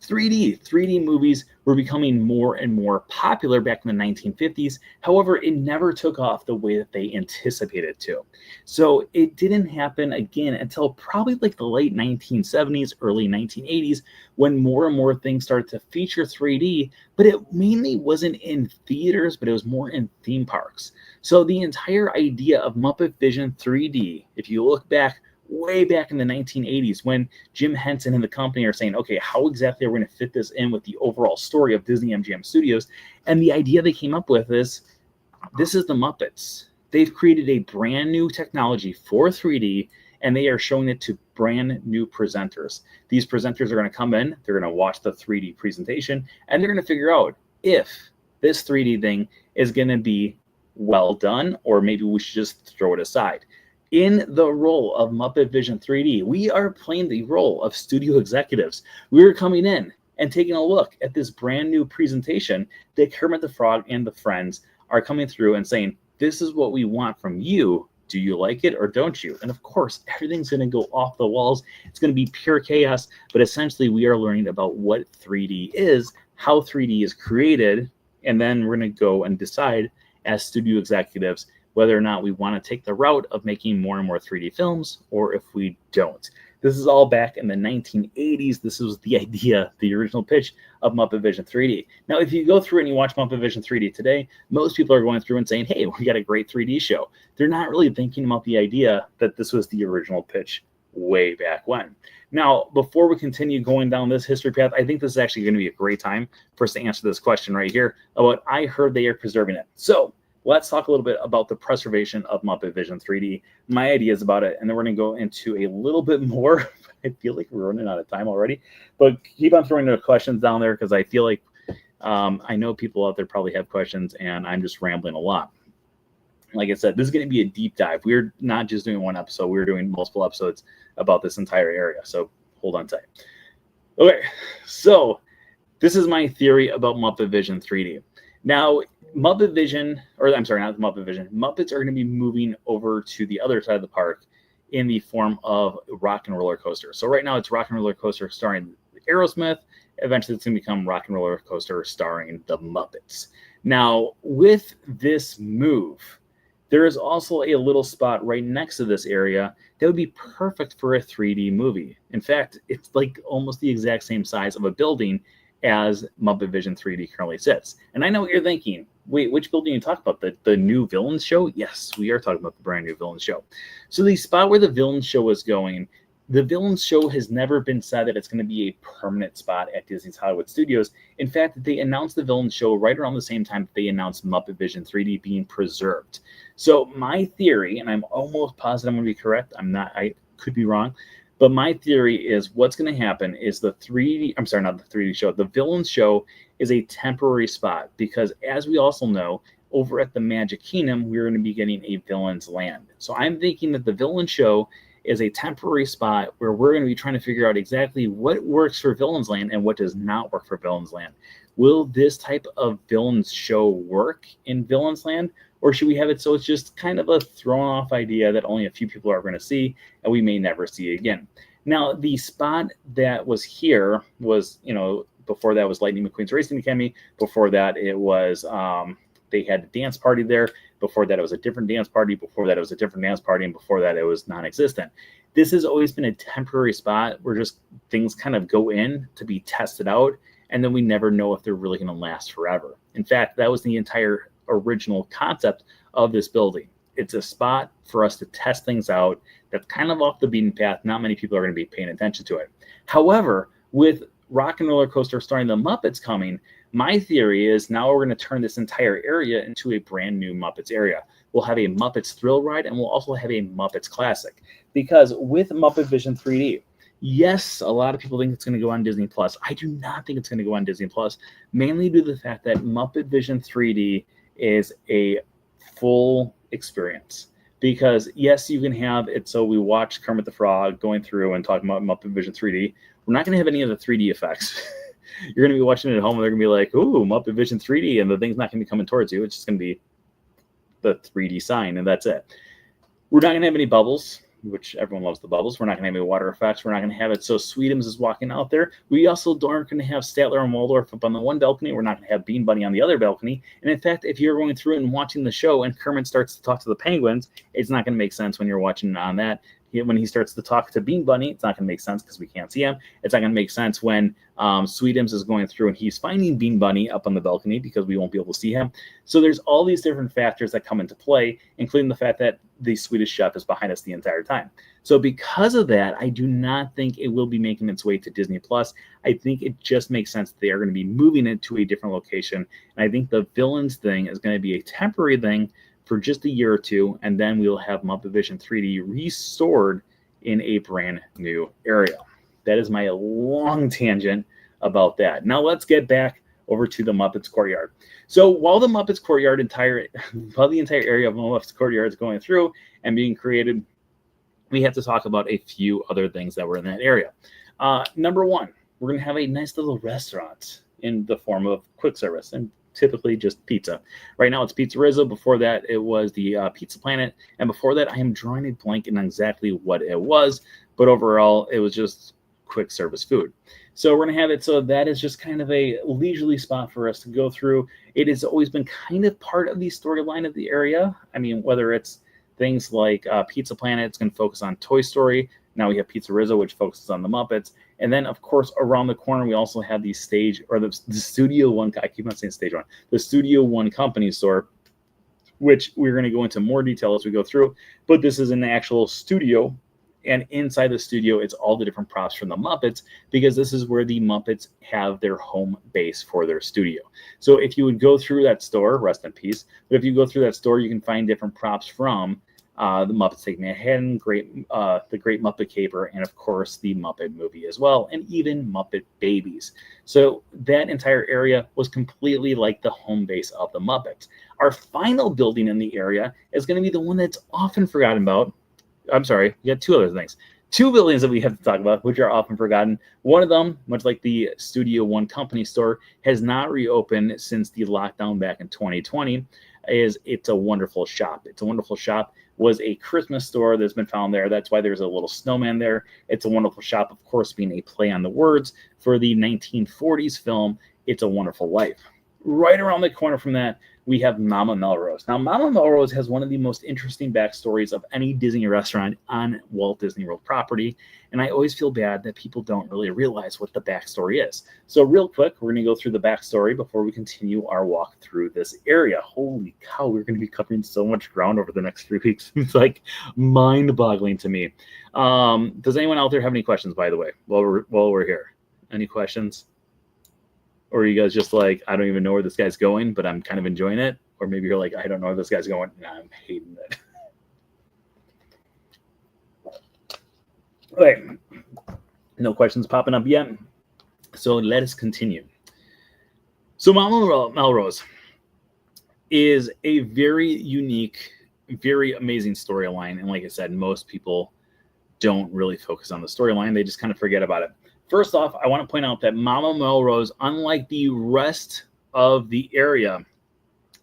3D movies were becoming more and more popular back in the 1950s. However, it never took off the way that they anticipated to. So it didn't happen again until probably like the late 1970s, early 1980s, when more and more things started to feature 3D, but it mainly wasn't in theaters, but it was more in theme parks. So the entire idea of Muppet Vision 3D, if you look back way back in the 1980s, when Jim Henson and the company are saying, okay, how exactly are we going to fit this in with the overall story of Disney MGM Studios? And the idea they came up with is, this is the Muppets. They've created a brand new technology for 3D, and they are showing it to brand new presenters. These presenters are going to come in, they're going to watch the 3D presentation, and they're going to figure out if this 3D thing is going to be well done, or maybe we should just throw it aside. In the role of Muppet Vision 3D, we are playing the role of studio executives. We're coming in and taking a look at this brand new presentation that Kermit the Frog and the friends are coming through and saying, this is what we want from you. Do you like it or don't you? And of course, everything's going to go off the walls. It's going to be pure chaos, but essentially we are learning about what 3D is, how 3D is created, and then we're going to go and decide as studio executives whether or not we want to take the route of making more and more 3D films, or if we don't. This is all back in the 1980s. This was the idea, the original pitch of Muppet Vision 3D. Now, if you go through and you watch Muppet Vision 3D today, most people are going through and saying, hey, we got a great 3D show. They're not really thinking about the idea that this was the original pitch way back when. Now, before we continue going down this history path, I think this is actually going to be a great time for us to answer this question right here about I heard they are preserving it. So let's talk a little bit about the preservation of Muppet Vision 3D, my ideas about it, and then we're going to go into a little bit more. I feel like we're running out of time already, but keep on throwing the questions down there because I feel like I know people out there probably have questions, and I'm just rambling a lot. Like I said, this is going to be a deep dive. We're not just doing one episode. We're doing multiple episodes about this entire area, so hold on tight. Okay, so this is my theory about Muppet Vision 3D. Now, Muppet Vision, or I'm sorry, not Muppet Vision, Muppets are going to be moving over to the other side of the park in the form of Rock and Roller Coaster. So right now it's Rock and Roller Coaster starring Aerosmith. Eventually it's going to become Rock and Roller Coaster starring the Muppets. Now, with this move, there is also a little spot right next to this area that would be perfect for a 3D movie. In fact, it's like almost the exact same size of a building as Muppet Vision 3D currently sits. And I know what you're thinking. Wait, which building are you talking about? The new Villains show? Yes, we are talking about the brand new Villains show. So the spot where the Villains show is going, the Villains show has never been said that it's going to be a permanent spot at Disney's Hollywood Studios. In fact, they announced the Villains show right around the same time that they announced Muppet Vision 3D being preserved. So my theory, and I'm almost positive I'm going to be correct, I could be wrong, but my theory is what's going to happen is the Villains show is a temporary spot, because as we also know, over at the Magic Kingdom, we're going to be getting a Villains Land. So I'm thinking that the Villains show is a temporary spot where we're going to be trying to figure out exactly what works for Villains Land and what does not work for Villains Land. Will this type of Villains show work in Villains Land? Or should we have it so it's just kind of a thrown off idea that only a few people are going to see and we may never see again? Now, the spot that was here was, before that was Lightning McQueen's Racing Academy. Before that, it was, they had a dance party there. Before that, it was a different dance party. Before that, it was a different dance party. And before that, it was non-existent. This has always been a temporary spot where just things kind of go in to be tested out. And then we never know if they're really going to last forever. In fact, that was the entire original concept of this building. it's a spot for us to test things out that's kind of off the beaten path. Not many people are going to be paying attention to it. However, with Rock and Roller Coaster starring the Muppets coming, my theory is now we're going to turn this entire area into a brand new Muppets area. We'll have a Muppets Thrill Ride, and we'll also have a Muppets Classic. Because with Muppet Vision 3D, yes, a lot of people think it's going to go on Disney Plus. I do not think it's going to go on Disney Plus, mainly due to the fact that Muppet Vision 3D is a full experience. Because yes, you can have it so we watch Kermit the Frog going through and talking about Muppet Vision 3D. We're not going to have any of the 3D effects. You're going to be watching it at home, and they're going to be like, "Ooh, Muppet Vision 3D," and the thing's not going to be coming towards you. It's just going to be the 3D sign, and that's it. We're not going to have any bubbles, which everyone loves the bubbles. We're not going to have any water effects. We're not going to have it so Sweetums is walking out there. We also aren't going to have Statler and Waldorf up on the one balcony. We're not going to have Bean Bunny on the other balcony. And in fact, if you're going through and watching the show and Kermit starts to talk to the penguins, it's not going to make sense when you're watching on that. When he starts to talk to Bean Bunny, it's not going to make sense because we can't see him. It's not going to make sense when Sweetums is going through and he's finding Bean Bunny up on the balcony because we won't be able to see him. So there's all these different factors that come into play, including the fact that the Swedish chef is behind us the entire time. So because of that, I do not think it will be making its way to Disney Plus. I think it just makes sense that they are going to be moving it to a different location. And I think the villains thing is going to be a temporary thing for just a year or two, and then we'll have Muppet Vision 3D restored in a brand new area. That is my long tangent about that. Now let's get back over to the Muppets Courtyard. So while the Muppets Courtyard while the entire area of Muppets Courtyard is going through and being created, we have to talk about a few other things that were in that area. Number one, we're going to have a nice little restaurant in the form of quick service, and typically just pizza. Right now it's Pizzerizzo. Before that it was the Pizza Planet, and before that I am drawing a blank on exactly what it was, but overall it was just quick service food. So we're going to have it so that is just kind of a leisurely spot for us to go through. It has always been kind of part of the storyline of the area. I mean, whether it's things like Pizza Planet, it's going to focus on Toy Story. Now we have Pizzerizzo, which focuses on the Muppets. And then, of course, around the corner, we also have the stage, or the Studio One, I keep on saying stage one, the Studio One company store, which we're going to go into more detail as we go through. But this is an actual studio, and inside the studio, it's all the different props from the Muppets, because this is where the Muppets have their home base for their studio. So if you would go through that store, rest in peace, but if you go through that store, you can find different props from the Muppets Take Manhattan, the Great Muppet Caper, and of course the Muppet Movie as well, and even Muppet Babies. So that entire area was completely like the home base of the Muppets. Our final building in the area is going to be the one that's often forgotten about. I'm sorry, we got two other things. Two buildings that we have to talk about, which are often forgotten. One of them, much like the Studio One company store, has not reopened since the lockdown back in 2020, is It's a Wonderful Shop. It's a Wonderful Shop was a Christmas store that's been found there. That's why there's a little snowman there. It's a Wonderful Shop, of course, being a play on the words for the 1940s film, It's a Wonderful Life. Right around the corner from that, we have Mama Melrose. Now, Mama Melrose has one of the most interesting backstories of any Disney restaurant on Walt Disney World property, and I always feel bad that people don't really realize what the backstory is. So real quick, we're going to go through the backstory before we continue our walk through this area. Holy cow, we're going to be covering so much ground over the next 3 weeks. It's like mind-boggling to me. Does anyone out there have any questions, by the way, while we're here? Any questions? Or are you guys just like, I don't even know where this guy's going, but I'm kind of enjoying it? Or maybe you're like, I don't know where this guy's going, and I'm hating it. Okay, no questions popping up yet. So let us continue. So Mama Melrose is a very unique, very amazing storyline. And like I said, most people don't really focus on the storyline. They just kind of forget about it. First off, I want to point out that Mama Melrose, unlike the rest of the area,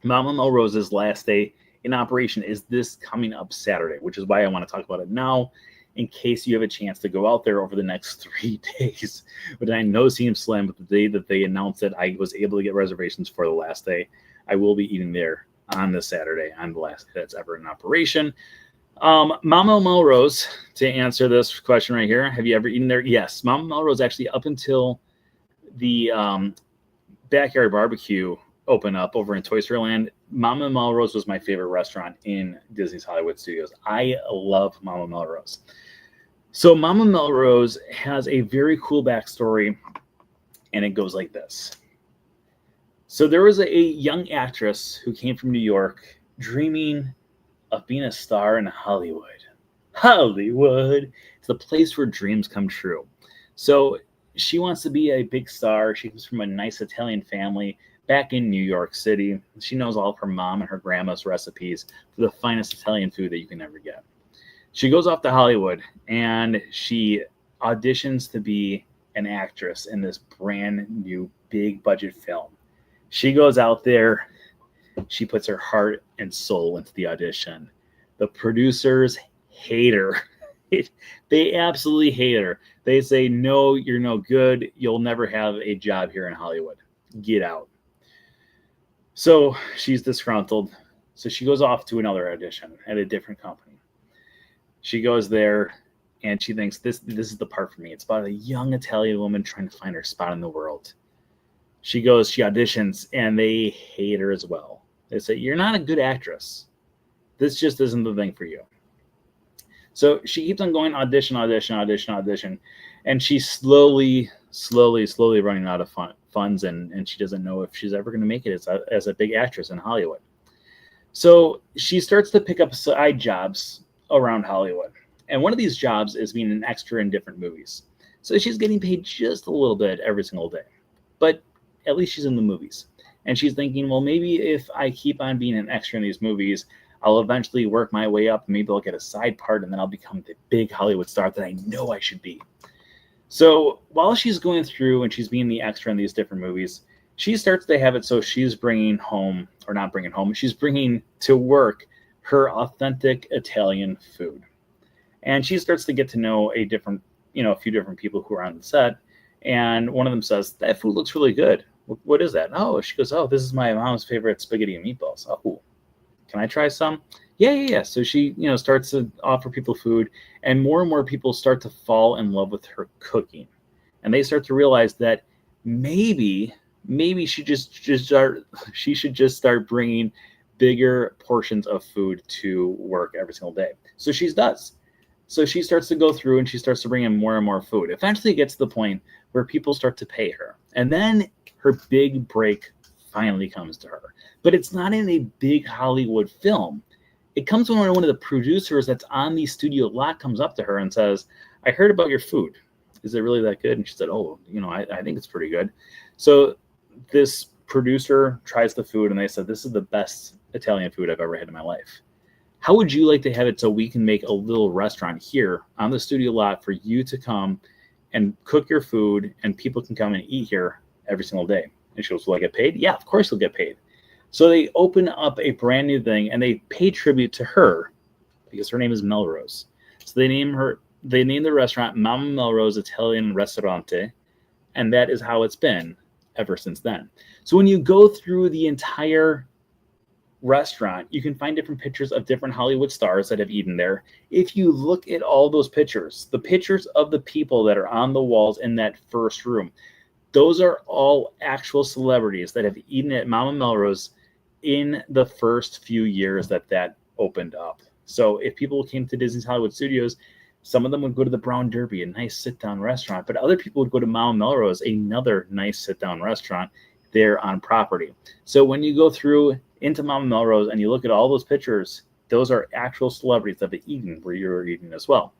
Mama Melrose's last day in operation is this coming up Saturday, which is why I want to talk about it now, in case you have a chance to go out there over the next 3 days. But I know seems slim, but the day that they announced that I was able to get reservations for the last day, I will be eating there on this Saturday, on the last day that's ever in operation. Mama Melrose, to answer this question right here, have you ever eaten there? Yes, Mama Melrose actually, up until the backyard barbecue open up over in Toy Story Land, Mama Melrose was my favorite restaurant in Disney's Hollywood Studios. I love Mama Melrose. So Mama Melrose has a very cool backstory, and it goes like this. So there was a young actress who came from New York dreaming of being a star in Hollywood. Hollywood! It's the place where dreams come true. So she wants to be a big star. She comes from a nice Italian family back in New York City. She knows all of her mom and her grandma's recipes for the finest Italian food that you can ever get. She goes off to Hollywood and she auditions to be an actress in this brand new big budget film. She goes out there, she puts her heart and soul into the audition. The producers hate her. They absolutely hate her. They say, no, you're no good. You'll never have a job here in Hollywood. Get out. So she's disgruntled. So she goes off to another audition at a different company. She goes there and she thinks this is the part for me. It's about a young Italian woman trying to find her spot in the world. She goes, she auditions, and they hate her as well. They say, you're not a good actress. This just isn't the thing for you. So she keeps on going audition, and she's slowly running out of funds, and she doesn't know if she's ever going to make it as a big actress in Hollywood. So she starts to pick up side jobs around Hollywood. And one of these jobs is being an extra in different movies. So she's getting paid just a little bit every single day. But at least she's in the movies. And she's thinking, well, maybe if I keep on being an extra in these movies, I'll eventually work my way up. Maybe I'll get a side part, and then I'll become the big Hollywood star that I know I should be. So while she's going through and she's being the extra in these different movies, she starts to have it so she's bringing to work her authentic Italian food. And she starts to get to know a few different people who are on the set. And one of them says, that food looks really good. What is that? Oh, she goes, oh, this is my mom's favorite spaghetti and meatballs. Oh, can I try some? Yeah. So she, starts to offer people food, and more people start to fall in love with her cooking. And they start to realize that maybe she should just start bringing bigger portions of food to work every single day. So she does. So she starts to go through and she starts to bring in more and more food. Eventually it gets to the point where people start to pay her. And then her big break finally comes to her. But it's not in a big Hollywood film. It comes when one of the producers that's on the studio lot comes up to her and says, I heard about your food. Is it really that good? And she said, oh, I think it's pretty good. So this producer tries the food and they said, this is the best Italian food I've ever had in my life. How would you like to have it so we can make a little restaurant here on the studio lot for you to come and cook your food and people can come and eat here every single day? And she goes, will I get paid? Yeah, of course you'll get paid. So they open up a brand new thing and they pay tribute to her because her name is Melrose. So they name the restaurant Mama Melrose Italian Ristorante, and that is how it's been ever since then. So when you go through the entire restaurant, you can find different pictures of different Hollywood stars that have eaten there. If you look at all those pictures, the pictures of the people that are on the walls in that first room, those are all actual celebrities that have eaten at Mama Melrose in the first few years that opened up. So if people came to Disney's Hollywood Studios, some of them would go to the Brown Derby, a nice sit-down restaurant, but other people would go to Mama Melrose, another nice sit-down restaurant there on property. So when you go through into Mama Melrose and you look at all those pictures, those are actual celebrities that have eaten where you're eating as well.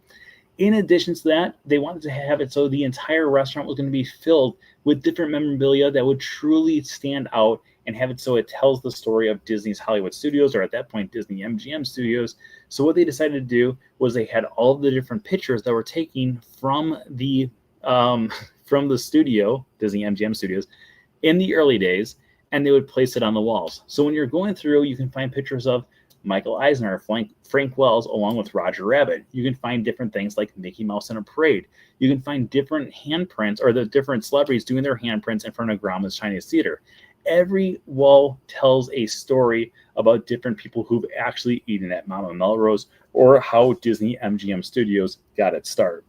In addition to that, they wanted to have it so the entire restaurant was going to be filled with different memorabilia that would truly stand out and have it so it tells the story of Disney's Hollywood Studios, or at that point, Disney MGM Studios. So what they decided to do was they had all the different pictures that were taken from the studio, Disney MGM Studios, in the early days, and they would place it on the walls. So when you're going through, you can find pictures of Michael Eisner, Frank Wells, along with Roger Rabbit. You can find different things like Mickey Mouse in a parade. You can find different handprints, or the different celebrities doing their handprints in front of Grauman's Chinese Theater. Every wall tells a story about different people who've actually eaten at Mama Melrose, or how Disney MGM Studios got its start.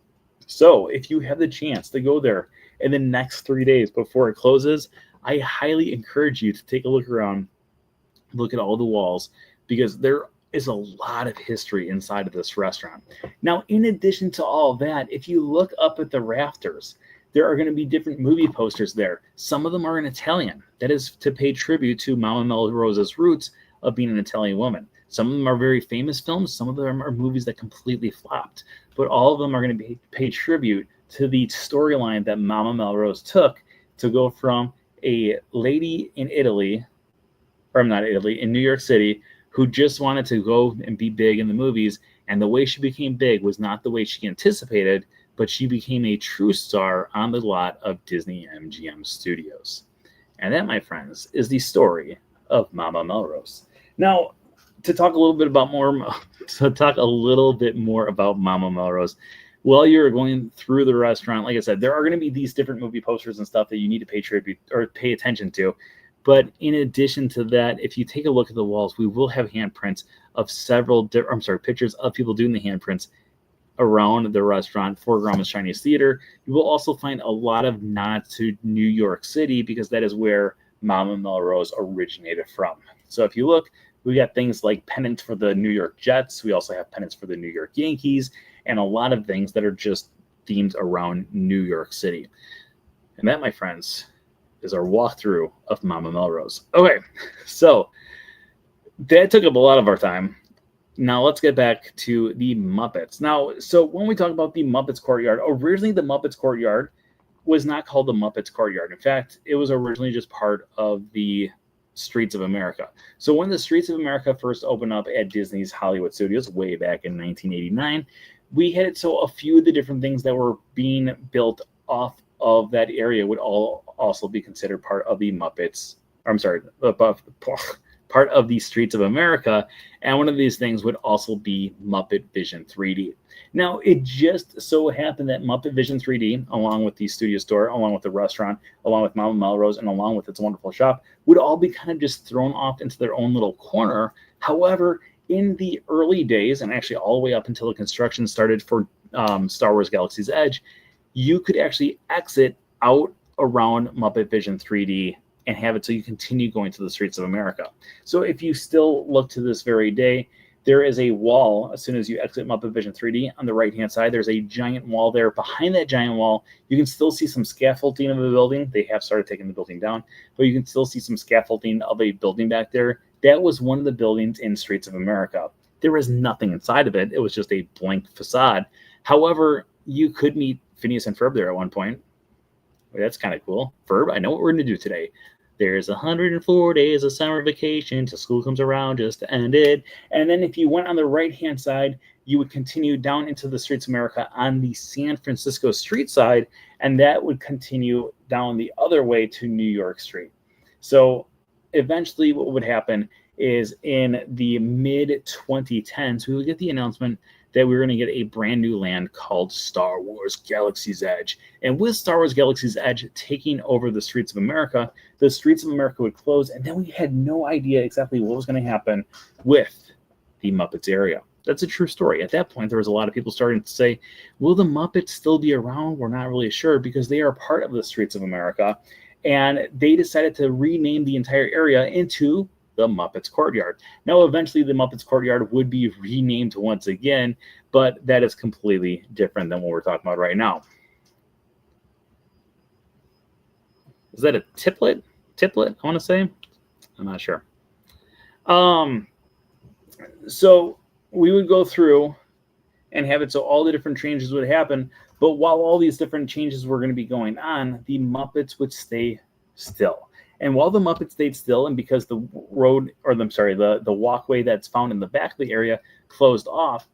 So if you have the chance to go there in the next 3 days before it closes, I highly encourage you to take a look around, look at all the walls, because there is a lot of history inside of this restaurant. Now, in addition to all that, if you look up at the rafters, there are going to be different movie posters there. Some of them are in Italian. That is to pay tribute to Mama Melrose's roots of being an Italian woman. Some of them are very famous films. Some of them are movies that completely flopped. But all of them are going to pay tribute to the storyline that Mama Melrose took to go from a lady in Italy, or not Italy, in New York City, who just wanted to go and be big in the movies. And the way she became big was not the way she anticipated, but she became a true star on the lot of Disney MGM Studios. And that, my friends, is the story of Mama Melrose. Now, to talk a little bit more about Mama Melrose, while you're going through the restaurant, like I said, there are going to be these different movie posters and stuff that you need to pay tribute or pay attention to. But in addition to that, if you take a look at the walls, we will have handprints of pictures of people doing the handprints around the restaurant for Grauman's Chinese Theater. You will also find a lot of nods to New York City, because that is where Mama Melrose originated from. So if you look, we got things like pennants for the New York Jets. We also have pennants for the New York Yankees, and a lot of things that are just themed around New York City. And that, my friends, is our walkthrough of Mama Melrose. Okay, so that took up a lot of our time. Now let's get back to the Muppets. Now, so when we talk about the Muppets Courtyard, originally the Muppets Courtyard was not called the Muppets Courtyard. In fact, it was originally just part of the Streets of America. So when the Streets of America first opened up at Disney's Hollywood Studios way back in 1989, we had so a few of the different things that were being built off of that area would all also be considered part of the Muppets. Part of the Streets of America, and one of these things would also be Muppet Vision 3D. Now, it just so happened that Muppet Vision 3D, along with the studio store, along with the restaurant, along with Mama Melrose, and along with It's a Wonderful Shop, would all be kind of just thrown off into their own little corner. However, in the early days, and actually all the way up until the construction started for Star Wars Galaxy's Edge, you could actually exit out around Muppet Vision 3D and have it so you continue going to the Streets of America. So if you still look to this very day, there is a wall as soon as you exit Muppet Vision 3D on the right-hand side. There's a giant wall there. Behind that giant wall, you can still see some scaffolding of a building. They have started taking the building down, but you can still see some scaffolding of a building back there. That was one of the buildings in Streets of America. There was nothing inside of it. It was just a blank facade. However, you could meet Phineas and Ferb there at one point. Well, that's kind of cool. Ferb, I know what we're going to do today. There's 104 days of summer vacation till school comes around just to end it. And then if you went on the right-hand side, you would continue down into the Streets of America on the San Francisco Street side, and that would continue down the other way to New York Street. So eventually what would happen is in the mid-2010s, we would get the announcement that we were going to get a brand new land called Star Wars Galaxy's Edge. And with Star Wars Galaxy's Edge taking over the Streets of America, the Streets of America would close, and then we had no idea exactly what was going to happen with the Muppets area. That's a true story. At that point, there was a lot of people starting to say, will the Muppets still be around? We're not really sure, because they are part of the Streets of America. And they decided to rename the entire area into the Muppets Courtyard. Now, eventually, the Muppets Courtyard would be renamed once again, but that is completely different than what we're talking about right now. Is that a tiplet? Tiplet, I want to say? I'm not sure. So we would go through and have it so all the different changes would happen, but while all these different changes were going to be going on, the Muppets would stay still. And while the Muppets stayed still, and because the walkway that's found in the back of the area closed off,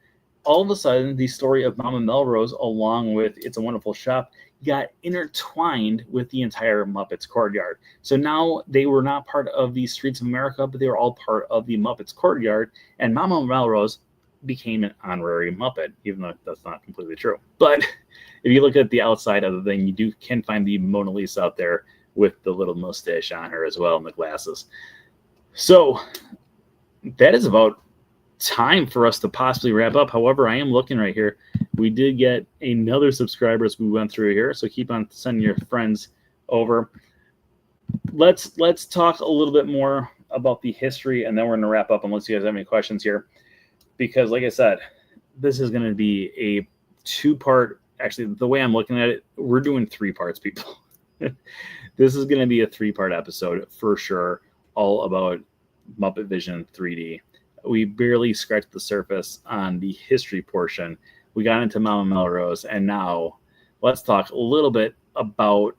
all of a sudden, the story of Mama Melrose, along with It's a Wonderful Shop, got intertwined with the entire Muppets Courtyard. So now they were not part of the Streets of America, but they were all part of the Muppets Courtyard, and Mama Melrose became an honorary Muppet, even though that's not completely true. But if you look at the outside of the thing, you can find the Mona Lisa out there with the little mustache on her as well and the glasses. So that is about time for us to possibly wrap up. However, I am looking right here. We did get another subscriber as we went through here, so keep on sending your friends over. let's talk a little bit more about the history, and then we're going to wrap up unless you guys have any questions here. Because, like I said, this is going to be a two-part. Actually, the way I'm looking at it, we're doing 3 parts, people. This is going to be a 3-part episode for sure, all about Muppet Vision 3D. We barely scratched the surface on the history portion. We got into Mama Melrose, and now let's talk a little bit about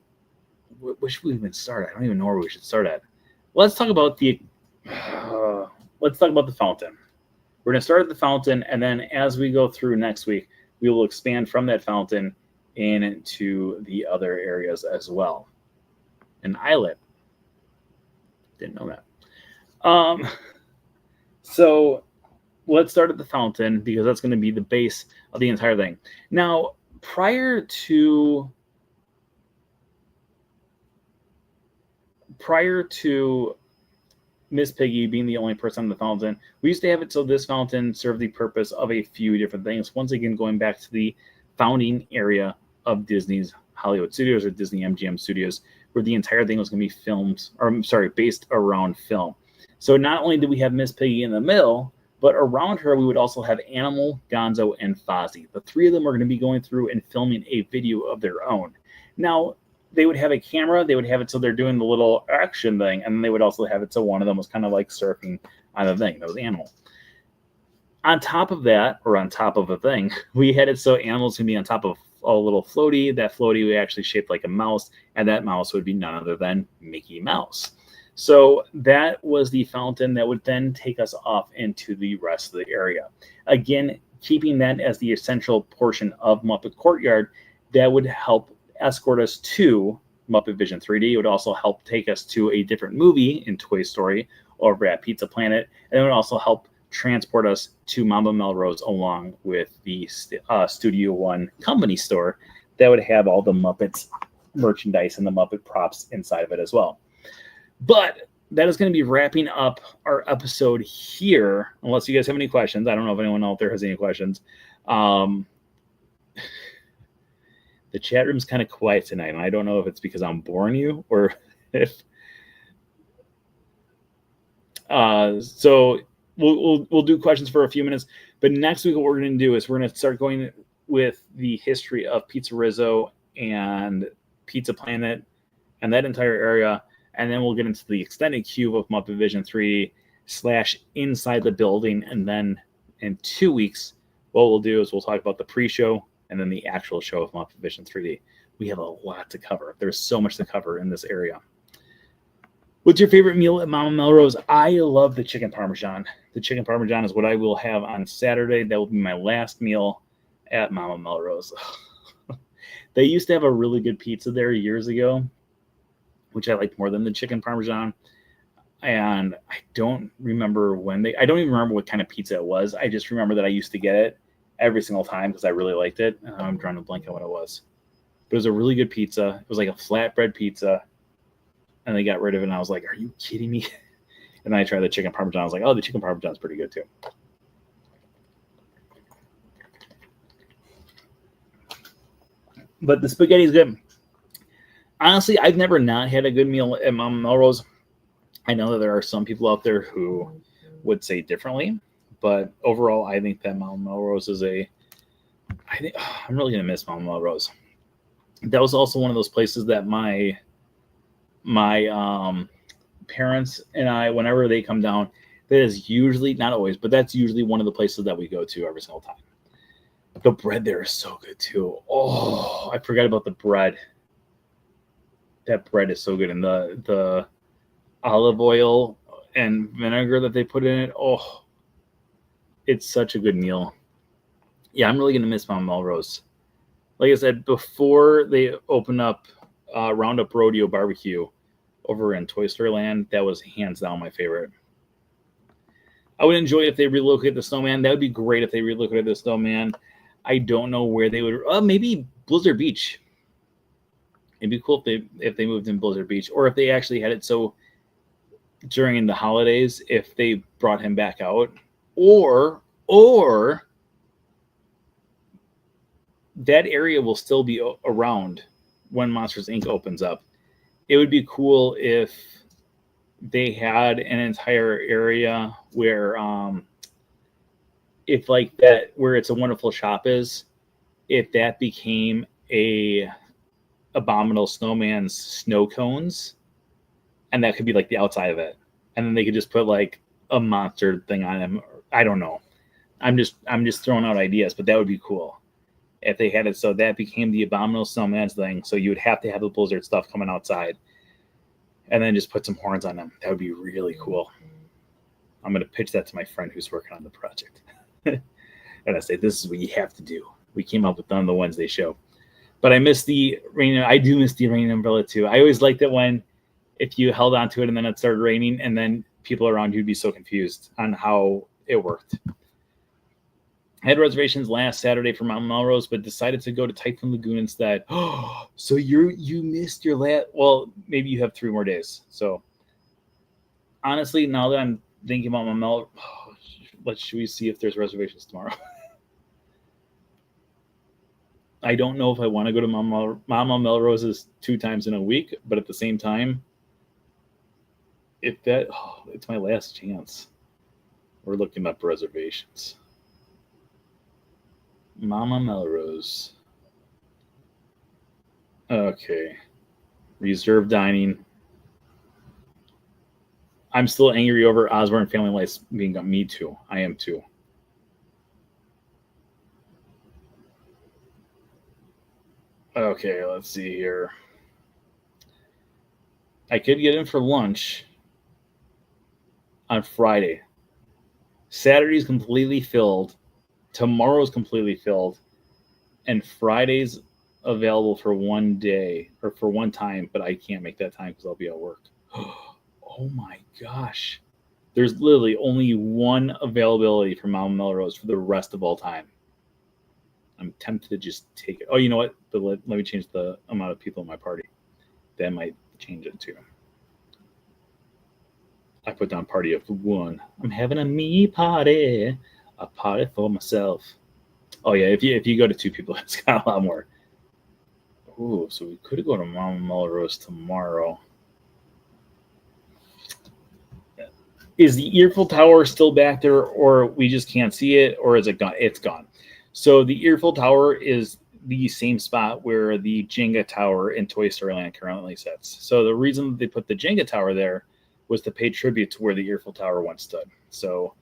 where should we even start? I don't even know where we should start at. Let's talk about the fountain. We're going to start at the fountain, and then as we go through next week, we will expand from that fountain into the other areas as well. An islet. Didn't know that. So let's start at the fountain because that's going to be the base of the entire thing. Now, prior to Miss Piggy being the only person on the fountain, we used to have it so this fountain served the purpose of a few different things. Once again, going back to the founding area of Disney's Hollywood Studios or Disney MGM Studios, where the entire thing was going to be based around film. So not only did we have Miss Piggy in the middle, but around her we would also have Animal, Gonzo, and Fozzie. The 3 of them are going to be going through and filming a video of their own. Now, they would have a camera, they would have it so they're doing the little action thing, and then they would also have it so one of them was kind of like surfing on the thing. That was Animal. On top of that, or on top of a thing, we had it so Animal's going to be on top of a little floaty. That floaty would actually shaped like a mouse, and that mouse would be none other than Mickey Mouse. So that was the fountain that would then take us off into the rest of the area. Again, keeping that as the essential portion of Muppet Courtyard, that would help escort us to Muppet Vision 3D. It would also help take us to a different movie in Toy Story over at Pizza Planet, and it would also help transport us to Mama Melrose along with the Studio One company store that would have all the Muppets merchandise and the Muppet props inside of it as well. But that is going to be wrapping up our episode here, unless you guys have any questions. I don't know if anyone out there has any questions. The chat room's kind of quiet tonight, and I don't know if it's because I'm boring you or if. So we'll do questions for a few minutes, but next week what we're going to do is we're going to start going with the history of Pizza Rizzo and Pizza Planet and that entire area, and then we'll get into the extended cube of Muppet Vision 3D / inside the building, and then in 2 weeks what we'll do is we'll talk about the pre-show and then the actual show of Muppet Vision 3D. We have a lot to cover. There's so much to cover in this area. What's your favorite meal at Mama Melrose? I love the chicken parmesan. The chicken parmesan is what I will have on Saturday. That will be my last meal at Mama Melrose. They used to have a really good pizza there years ago, which I liked more than the chicken parmesan. And I don't remember I don't even remember what kind of pizza it was. I just remember that I used to get it every single time because I really liked it. I'm trying to blank on what it was. But it was a really good pizza. It was like a flatbread pizza. And they got rid of it, and I was like, are you kidding me? And then I tried the chicken parmesan. I was like, oh, the chicken parmesan is pretty good too. But the spaghetti is good. Honestly, I've never not had a good meal at Mama Melrose. I know that there are some people out there who would say differently. But overall, I think that Mama Melrose is I'm really going to miss Mama Melrose. That was also one of those places that my parents and I, whenever they come down, that is usually, not always, but that's usually one of the places that we go to every single time. The bread there is so good too. Oh, I forgot about the bread. That bread is so good. And the olive oil and vinegar that they put in it. Oh, it's such a good meal. Yeah, I'm really going to miss Mama Melrose. Like I said, before they open up Roundup Rodeo Barbecue over in Toy Story Land, that was hands down my favorite. I would enjoy it if they relocate the snowman. That would be great if they relocated the snowman. I don't know where they would. Maybe Blizzard Beach. It'd be cool if they moved in Blizzard Beach, or if they actually had it so during the holidays, if they brought him back out, or that area will still be around when Monsters Inc. opens up. it would be cool if they had an entire area where if like that where It's a Wonderful Shop is, if that became a Abominable Snowman's snow cones, and that could be like the outside of it, and then they could just put like a monster thing on him. I don't know. I'm just throwing out ideas, but that would be cool if they had it so that became the Abominable Snowman's thing. So you would have to have the Blizzard stuff coming outside, and then just put some horns on them. That would be really cool. I'm gonna pitch that to my friend who's working on the project, and I say this is what you have to do. We came up with on the Wednesday show, but I miss the rain. I do miss the rain umbrella too. I always liked it when if you held onto it and then it started raining, and then people around you'd be so confused on how it worked. I had reservations last Saturday for Mount Melrose, but decided to go to Typhoon Lagoon instead. Oh, so you missed your last. Well, maybe you have 3 more days. So honestly, now that I'm thinking about my Melrose, should we see if there's reservations tomorrow? I don't know if I want to go to Mama Melrose's 2 times in a week, but at the same time, if that, it's my last chance. We're looking up reservations. Mama Melrose. Okay. Reserved dining. I'm still angry over Osborne Family Life being gone. Me too. I am too. Okay, let's see here. I could get in for lunch on Friday. Saturday's completely filled. Tomorrow's completely filled. And Friday's available for one day or for one time, but I can't make that time because I'll be at work. Oh my gosh. There's literally only one availability for Mount Melrose for the rest of all time. I'm tempted to just take it. Oh, you know what? But let me change the amount of people in my party. That might change it too. I put down party of 1. I'm having a me party. A party for myself. Oh yeah, if you go to 2 people, it's got a lot more. Ooh, so we could go to Mount Melrose tomorrow. Is the Earful Tower still back there, or we just can't see it, or is it gone? It's gone. So the Earful Tower is the same spot where the Jenga Tower in Toy Story Land currently sits. So the reason they put the Jenga Tower there was to pay tribute to where the Earful Tower once stood. So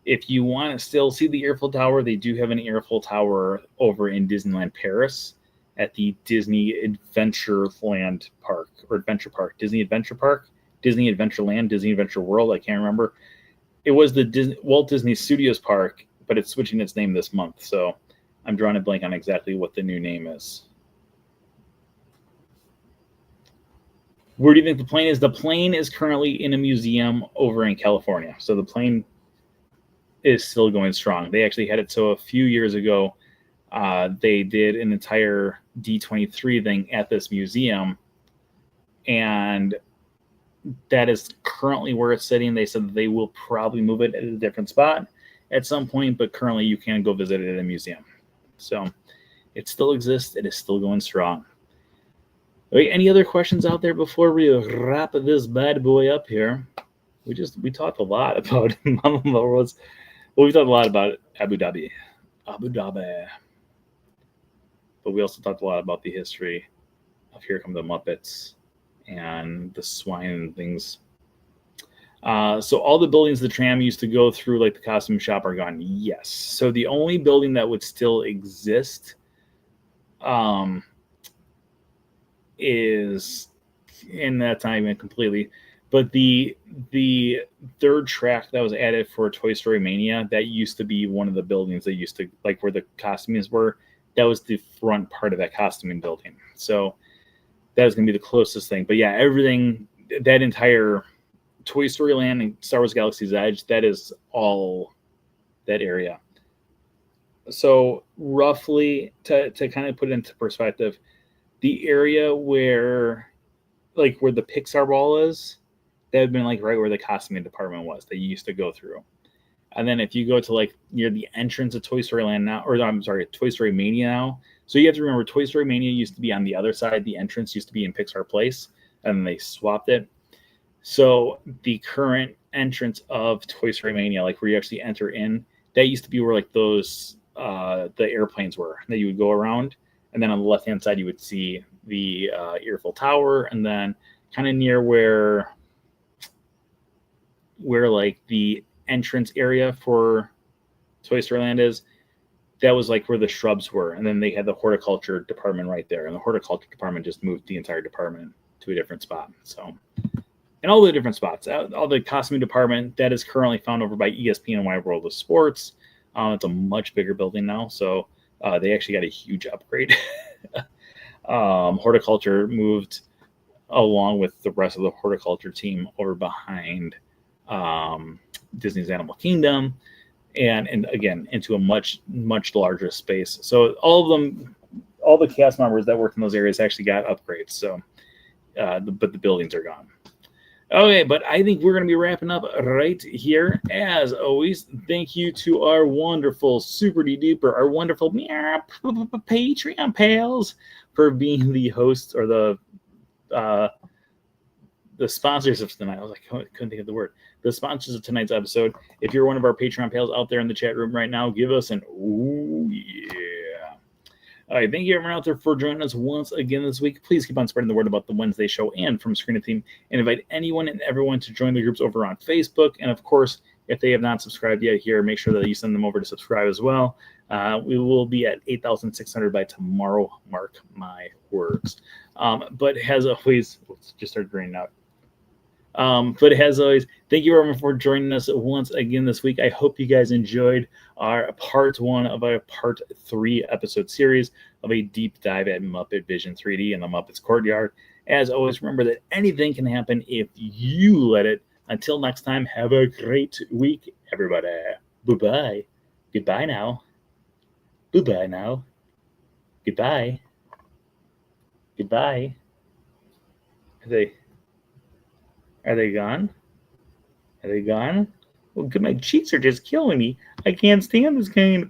if you want to still see the Earful Tower, they do have an Earful Tower over in Disneyland Paris at the Disney Adventureland Park, or Adventure Park, Disney Adventure Park, Disney Adventureland, Disney Adventure World. I can't remember. It was the Walt Disney Studios Park, but it's switching its name this month. So I'm drawing a blank on exactly what the new name is. Where do you think the plane is? The plane is currently in a museum over in California. So the plane is still going strong. They actually had it so a few years ago, they did an entire D23 thing at this museum, and that is currently where it's sitting. They said that they will probably move it at a different spot at some point, but currently you can go visit it at a museum. So it still exists. It is still going strong. Wait, any other questions out there before we wrap this bad boy up here? We talked a lot about Mama Melrose. Well, we talked a lot about Abu Dhabi. But we also talked a lot about the history of Here Come the Muppets and the swine and things. So all the buildings the tram used to go through, like the costume shop, are gone. Yes. So the only building that would still exist is, and that's not even completely, but the third track that was added for Toy Story Mania, that used to be one of the buildings that used to, like where the costumes were, that was the front part of that costuming building. So that is going to be the closest thing. But yeah, everything, that entire Toy Story Land and Star Wars Galaxy's Edge, that is all that area. So roughly, to kind of put it into perspective, the area where the Pixar ball is, that would have been like right where the costuming department was that you used to go through. And then if you go to like near the entrance of Toy Story Land now, or I'm sorry, Toy Story Mania now. So you have to remember, Toy Story Mania used to be on the other side. The entrance used to be in Pixar Place. and they swapped it. So the current entrance of Toy Story Mania, like where you actually enter in, that used to be where like those the airplanes were that you would go around, and then on the left hand side you would see the Eiffel Tower, and then kind of near where like the entrance area for Toy Story Land is, that was like where the shrubs were, and then they had the horticulture department right there, and the horticulture department just moved the entire department to a different spot. So, and all the different spots, all the costume department that is currently found over by ESPN and Wide World of Sports. It's a much bigger building now, so they actually got a huge upgrade. Horticulture moved along with the rest of the horticulture team over behind Disney's Animal Kingdom, and again into a much larger space. So all of them, all the cast members that worked in those areas actually got upgrades. So, but the buildings are gone. Okay, but I think we're going to be wrapping up right here. As always, thank you to our wonderful, super duper, our wonderful Patreon pals for being the hosts or the sponsors of tonight. I was like, I couldn't think of the word. The sponsors of tonight's episode. If you're one of our Patreon pals out there in the chat room right now, give us an ooh yeah. All right, thank you everyone out there for joining us once again this week. Please keep on spreading the word about the Wednesday show and From Screen to Theme, and invite anyone and everyone to join the groups over on Facebook. And of course, if they have not subscribed yet here, make sure that you send them over to subscribe as well. We will be at 8,600 by tomorrow, mark my words. But as always, let's just start greening out. But as always, thank you everyone for joining us once again this week. I hope you guys enjoyed our part 1 of a part 3 episode series of a deep dive at Muppet Vision 3D and the Muppets Courtyard. As always, remember that anything can happen if you let it. Until next time, have a great week, everybody. Bye-bye. Goodbye now. Bye-bye now. Goodbye. Goodbye. Are they gone? Are they gone? Well, good. My cheeks are just killing me. I can't stand this kind of